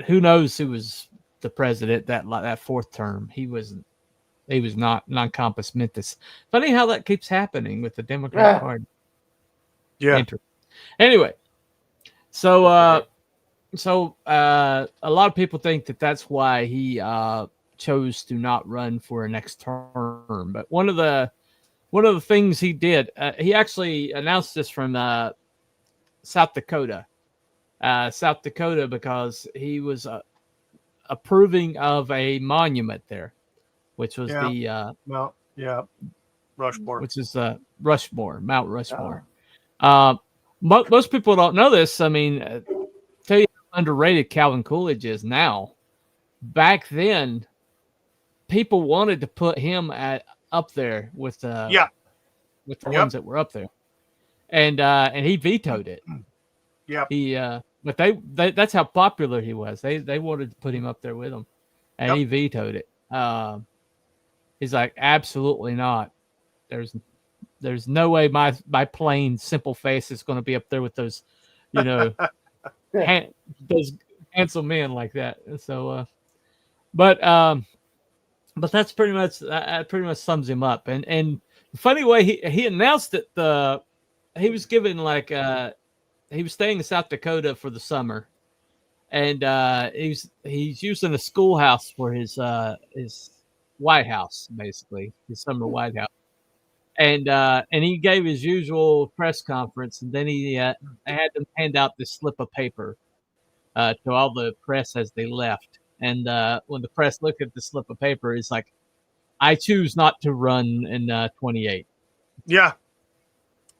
who knows who was the president that 4th term. He was not non-compos mentis. Funny how that keeps happening with the Democrat Party. Anyway, so a lot of people think that that's why he chose to not run for a next term. But one of the things he did, he actually announced this from South Dakota, because he was approving of a monument there, which was Rushmore, which is Rushmore, Mount Rushmore. Most people don't know this. I mean, tell you how underrated Calvin Coolidge is now. Back then, people wanted to put him up there with the ones that were up there, and he vetoed it. But they that's how popular he was. They wanted to put him up there with them, and he vetoed it. He's like, absolutely not. There's no way my plain simple face is going to be up there with those, you know, those handsome men like that. So, but that's pretty much sums him up. And the funny way he announced it, he was given like he was staying in South Dakota for the summer, and he's using a schoolhouse for his White House, basically his summer White House. And he gave his usual press conference, and then he had them hand out this slip of paper to all the press as they left. And when the press looked at the slip of paper, it's like, I choose not to run in 28. Yeah.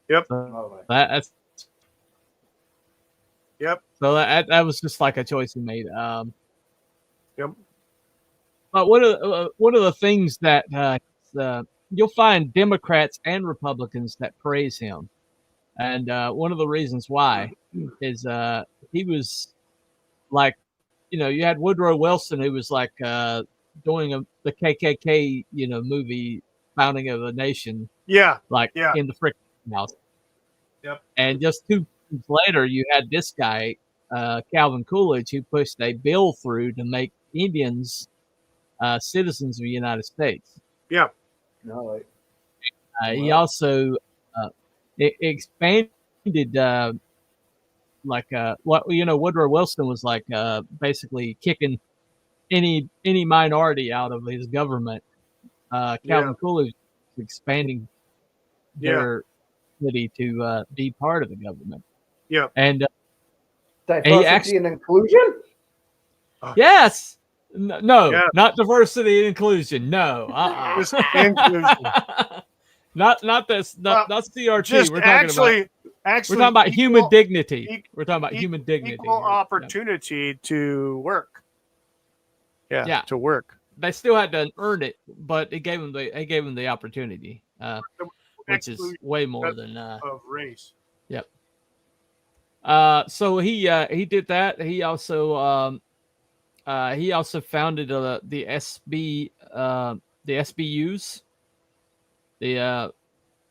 Yep. So that's. Yep. So that was just like a choice he made. Yep. But one of the things that you'll find Democrats and Republicans that praise him, and one of the reasons why is he was like, you know, you had Woodrow Wilson, who was like doing the KKK, you know, movie Founding of a Nation, in the freaking house. Yep. And just 2 years later, you had this guy, Calvin Coolidge, who pushed a bill through to make Indians citizens of the United States. Yeah. He also expanded, Woodrow Wilson was like basically kicking any minority out of his government. Calvin Coolidge is expanding their ability to be part of the government. Yeah. And diversity and inclusion. Yes. No, not diversity and inclusion. No. Just inclusion. Not this. Not CRT. Just we're talking actually, we're talking about human equal- dignity. We're talking about human dignity. Equal here. opportunity to work. Yeah, to work. They still had to earn it, but it gave them the opportunity, which is way more than of race. Yep. So he did that. He also founded the SBUs,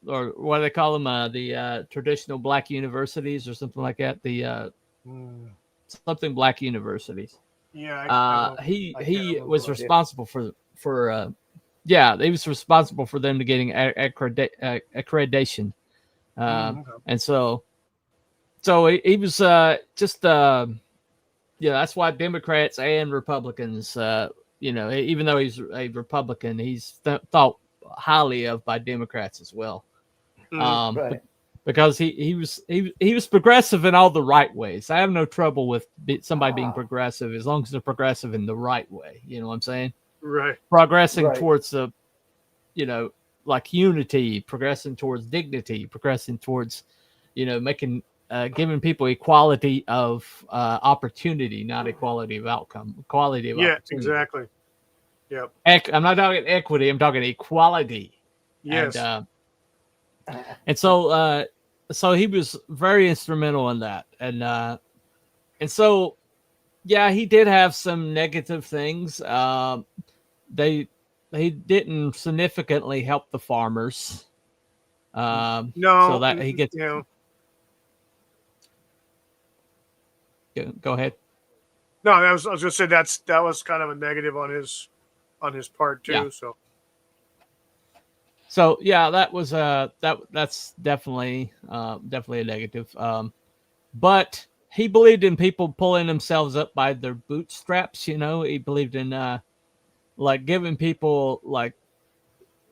or what do they call them? The traditional black universities or something like that. The something black universities. Yeah. He was responsible for he was responsible for them to getting accreditation. And so he was just that's why Democrats and Republicans, even though he's a Republican, he's thought highly of by Democrats as well. Right. Because he was progressive in all the right ways. I have no trouble with somebody being progressive as long as they're progressive in the right way. You know what I'm saying? Right. Progressing towards like unity, progressing towards dignity, progressing towards, making giving people equality of opportunity, not equality of outcome. Equality of opportunity. Exactly. Yep. I'm not talking equity. I'm talking equality. Yes. And so he was very instrumental in that, and so he did have some negative things. He didn't significantly help the farmers. No, so that he gets. Go ahead. No, I was going to say that was kind of a negative on his part too. Yeah. So that was that's definitely a negative. But he believed in people pulling themselves up by their bootstraps. He believed in like giving people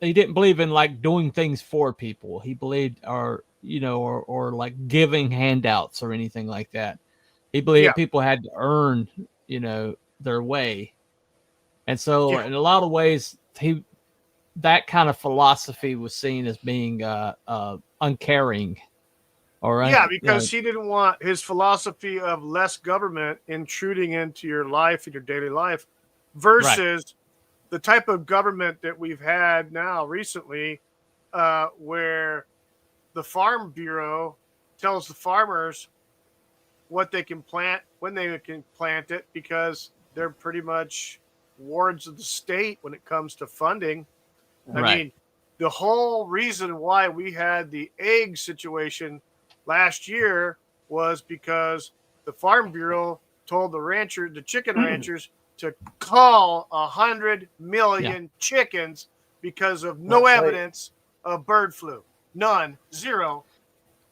he didn't believe in like doing things for people. He believed or like giving handouts or anything like that. He believed people had to earn their way, and so in a lot of ways that kind of philosophy was seen as being uncaring. Because he didn't want his philosophy of less government intruding into your life and your daily life versus the type of government that we've had now recently, where the Farm Bureau tells the farmers what they can plant, when they can plant it, because they're pretty much wards of the state when it comes to funding. I mean, the whole reason why we had the egg situation last year was because the Farm Bureau told the chicken ranchers to cull 100 million chickens because of no evidence of bird flu. None. Zero.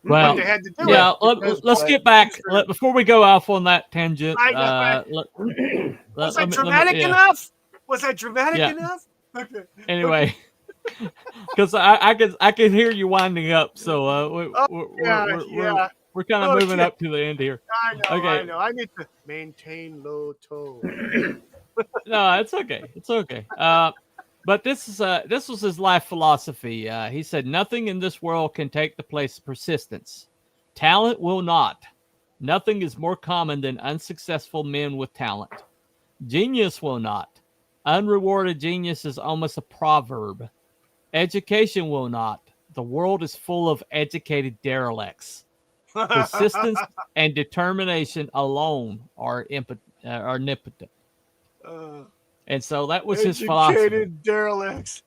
Well, but they had to do let's get back before we go off on that tangent. Was that dramatic enough? Was that dramatic enough? Okay. Anyway, because I can hear you winding up, so we're kind of moving up to the end here. I know. I need to maintain low tone. No, it's okay. It's okay. But this was his life philosophy. He said, "Nothing in this world can take the place of persistence. Talent will not. Nothing is more common than unsuccessful men with talent. Genius will not. Unrewarded genius is almost a proverb. Education will not. The world is full of educated derelicts. Persistence and determination alone are omnipotent." And so that was his philosophy. Educated derelicts.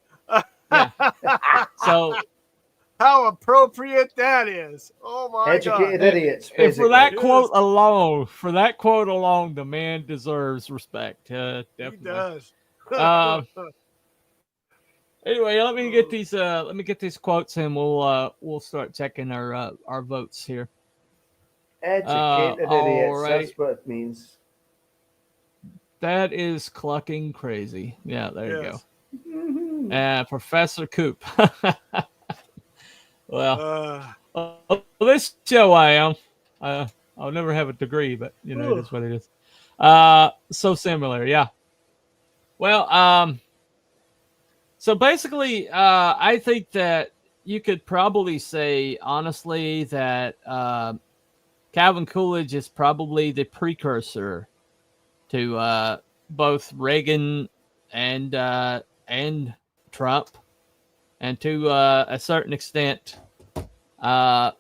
So how appropriate that is. Oh my Educated God. idiots. And for that quote alone, the man deserves respect. Definitely. He does. Anyway, let me get these quotes and we'll start checking our votes here. Educated idiots. Right. That's what it means. That is clucking crazy. Yeah, there you go. Professor Coop. Well, this show I am. I'll never have a degree, but it is what it is. So similar, yeah. Well, so basically, I think that you could probably say honestly that Calvin Coolidge is probably the precursor to both Reagan and Trump, and to a certain extent, I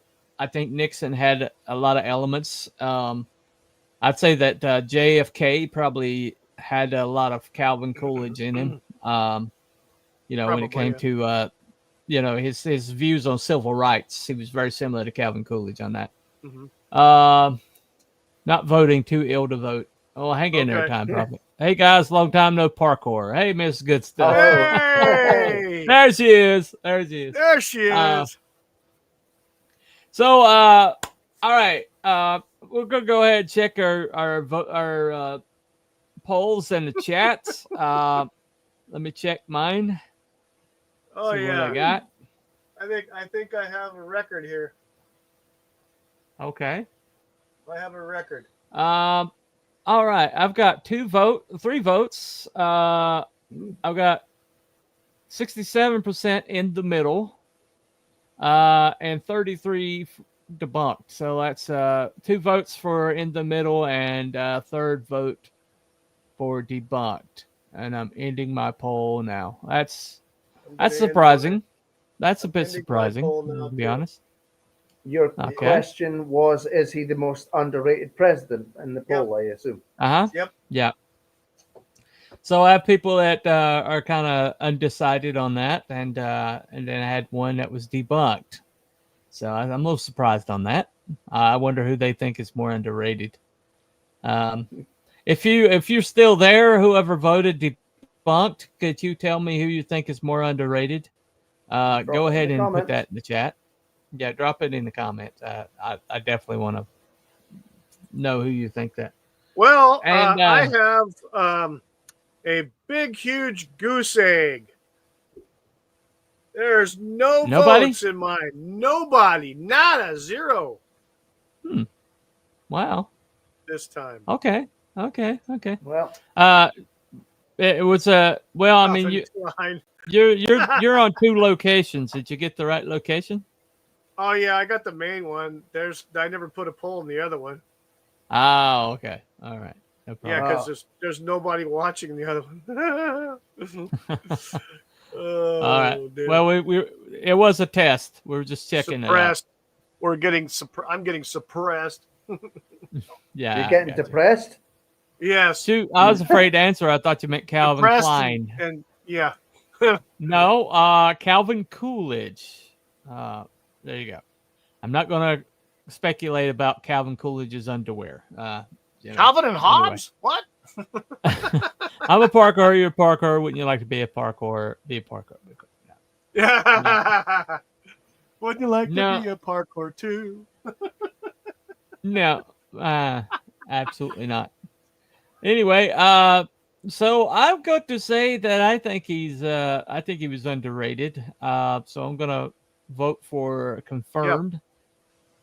think Nixon had a lot of elements. I'd say that JFK probably had a lot of Calvin Coolidge in him. When it came to his views on civil rights, he was very similar to Calvin Coolidge on that. Not voting, too ill to vote. Oh, hang in there, Time Prophet. Hey guys, long time no parkour. Hey, Miss Good Stuff. Hey! There she is. There she is. There she is. So, all right. We're gonna go ahead and check our polls and the chats. Let me check mine. Oh see yeah. what I got. I think I have a record here. Okay. I have a record. All right. I've got 3 votes. I've got 67% in the middle, and 33 debunked. So that's 2 votes for in the middle and a 3rd vote for debunked. And I'm ending my poll now. That's surprising. That's a bit surprising, to be honest. Your question was, is he the most underrated president in the poll, I assume? Yep. Yeah. So I have people that are kind of undecided on that, and then I had one that was debunked. So I'm a little surprised on that. I wonder who they think is more underrated. If you're still there, whoever voted debunked, could you tell me who you think is more underrated? Go ahead and put that in the chat. Yeah, drop it in the comments. I definitely want to know who you think that. Well, and I have a big, huge goose egg. There's Nobody? votes in mine. Nobody. Nada. 0. Wow. This time. Okay. Well, it was well. I mean, you're on 2 locations. Did you get the right location? Oh yeah, I got the main one. I never put a poll in the other one. Oh, okay. All right. No problem. Yeah, because there's nobody watching the other one. All right. Dude. Well, it was a test. We were just checking suppressed. it out. I'm getting suppressed. Yeah. You're getting depressed? Yes. Shoot, I was afraid to answer. I thought you meant Calvin Depressed Klein. and yeah. No, Calvin Coolidge. There you go. I'm not going to speculate about Calvin Coolidge's underwear. Calvin and Hobbes? What? I'm a parkour. You're a parkour. Wouldn't you like to be a parkour? Be a parkour. Yeah. Wouldn't you like to be a parkour too? No, absolutely not. Anyway, so I've got to say that I think he was underrated. So I'm gonna vote for confirmed. Yep.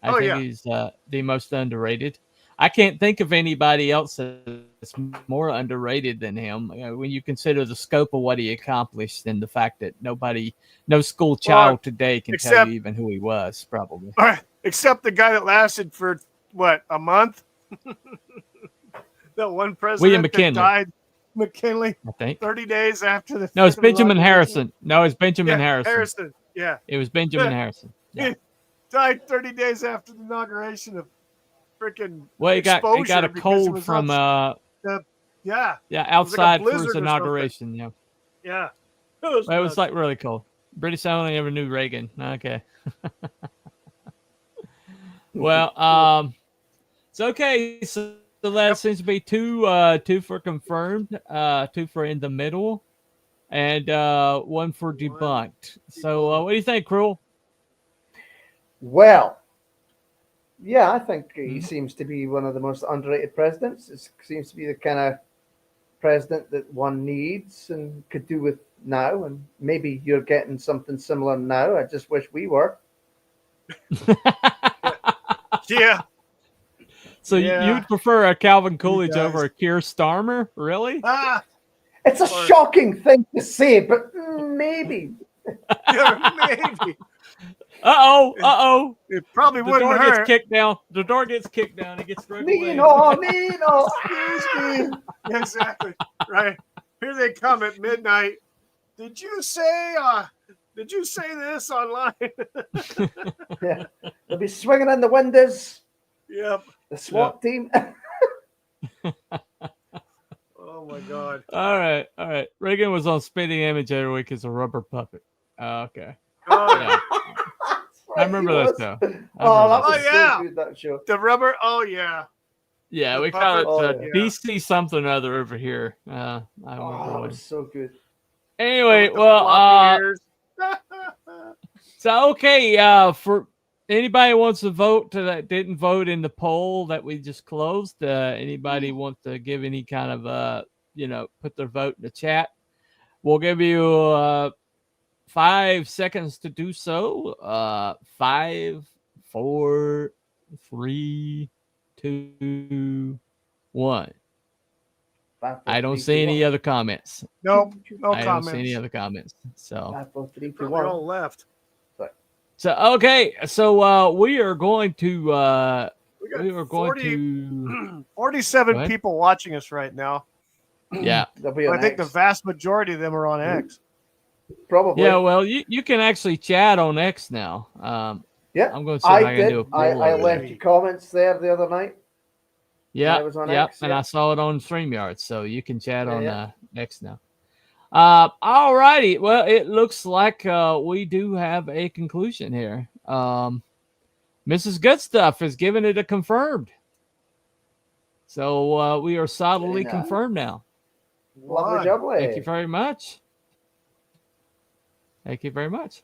I think he's the most underrated. I can't think of anybody else that's more underrated than him. When you consider the scope of what he accomplished and the fact that no school child today can tell you even who he was, probably. Except the guy that lasted for what, a month? That one president William McKinley. that died. McKinley, I think 30 days after the. No, it's Benjamin Harrison. No, it's Benjamin Harrison. Harrison, yeah. It was Benjamin Harrison. Yeah. He died 30 days after the inauguration of freaking. Well, he got a cold from outside for his inauguration. Yeah. Yeah. It was like really cold. British only ever knew Reagan. Okay. Well, it's okay. So that seems to be two for confirmed, 2 for in the middle, and 1 for debunked. So what do you think, Cruel? Well, yeah, I think he seems to be one of the most underrated presidents. It seems to be the kind of president that one needs and could do with now. And maybe you're getting something similar now. I just wish we were. Yeah. So you'd prefer a Calvin Coolidge guys. over a Keir Starmer? Really? It's a shocking thing to say, but maybe. Maybe. Uh-oh. It probably The wouldn't door hurt. gets kicked down. The door gets kicked down. It gets thrown away. Nino. Excuse me. Exactly. Right. Here they come at midnight. Did you say this online? Yeah. They'll be swinging in the windows. Yep. The SWAT team. Oh my God. All right. Regan was on Spitting Image every week as a rubber puppet. Okay. Oh, yeah. I remember that show. That was so good, that show. The rubber. Oh yeah. Yeah, The we call it puppet. DC something or other over here. I That remember was so good. Anyway, The floppy ears. so okay, for anybody who wants to vote that didn't vote in the poll that we just closed, anybody wants to give any kind of put their vote in the chat, we'll give you 5 seconds to do so. 5, 4, 3, 2, 1. I don't see any other comments. Nope, no I comments. don't see any other comments. So 5, 4, 3, 2, Probably 1. all left. So okay, so we are going to We got 47 people watching us right now. Yeah. I think the vast majority of them are on X. Probably. Yeah, well, you can actually chat on X now. Yeah, I'm going to see if I can do a poll. I left you comments there the other night. Yeah, I was on yeah, X, and I saw it on StreamYard, so you can chat on X now. All righty. Well, it looks like we do have a conclusion here. Mrs. Good Stuff has given it a confirmed. So we are solidly confirmed now. Lovely jubbly. Thank you very much. Thank you very much.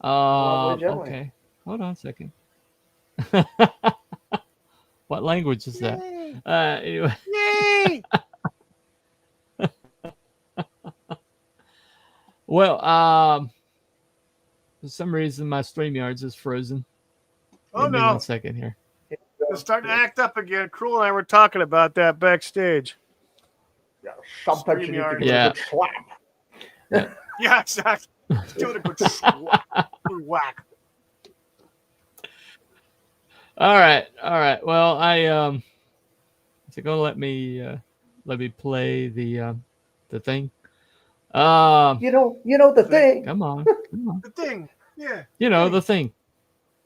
Lovely jubbly. Okay. Hold on a second. What language is that? Anyway. Yay! Well, for some reason my StreamYards is frozen. Oh Give me no! 1 second here. It's starting to act up again. Cruel and I were talking about that backstage. Yeah, sometimes you need to give Yeah. it a good slap. Yeah, exactly. Give it a good whack. All right. Well, is it gonna let me play the thing? You know the thing. Come on. The thing. Yeah. You know the thing.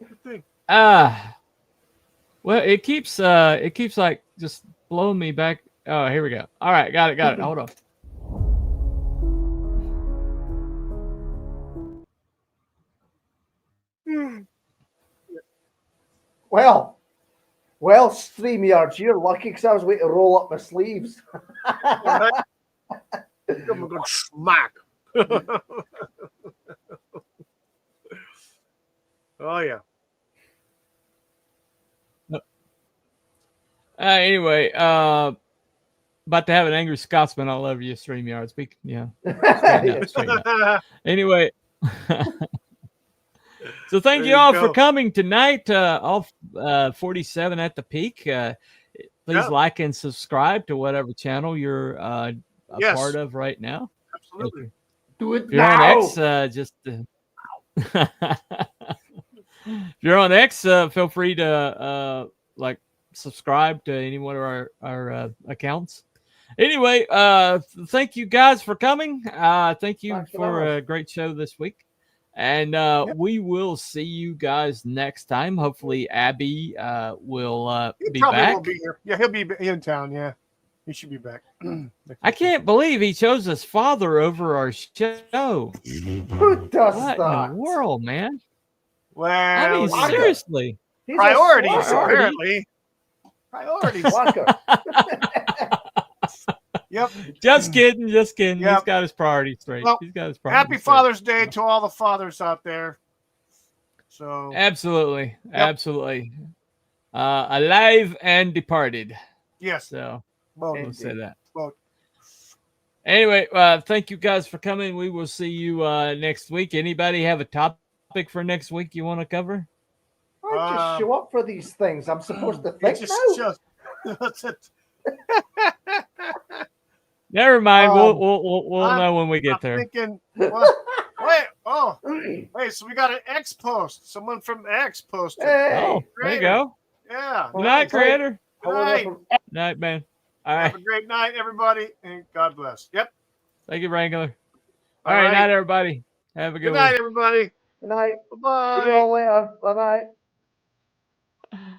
The thing. Well, it keeps like just blowing me back. Oh, here we go. All right, got it. Hold on. Well, StreamYards, you're lucky because I was waiting to roll up my sleeves. Give him a good smack. Oh yeah. Anyway, about to have an angry Scotsman all over you, StreamYard. Straighten up. Anyway, so thank you all for coming tonight. All 47 at the peak. Please like and subscribe to whatever channel you're a part of right now. Absolutely. Do it if you're on X, if you're on X, feel free to subscribe to any one of our accounts. Anyway, thank you guys for coming. Thank you for a great show this week. And we will see you guys next time. Hopefully Abby will be back. Won't be here. Yeah, he'll be in town. Yeah, he should be back. I can't believe he chose his father over our show. Who does what that? in the world, man? Well, I mean, seriously. Priorities, apparently. Priorities. Yep. Just kidding. Yep. He's got his priorities straight. Well, He's got his priorities happy straight. Father's Day to all the fathers out there. So absolutely. Alive and departed. Yes. So both. we'll say that. Both. Anyway, thank you guys for coming. We will see you next week. Anybody have a topic for next week you want to cover? I just show up for these things. I'm supposed to think now. That's it. Never mind. We'll know when we get there. Thinking, well, wait. So we got an X post. Someone from X posted. Oh, there you go. Yeah. Good night, Creator. Good night. Night, man. All right. Have a great night, everybody, and God bless. Yep. Thank you, Wrangler. All right. Night, everybody. Have a good night, one. everybody. Good night. Bye. See you all later. Bye bye.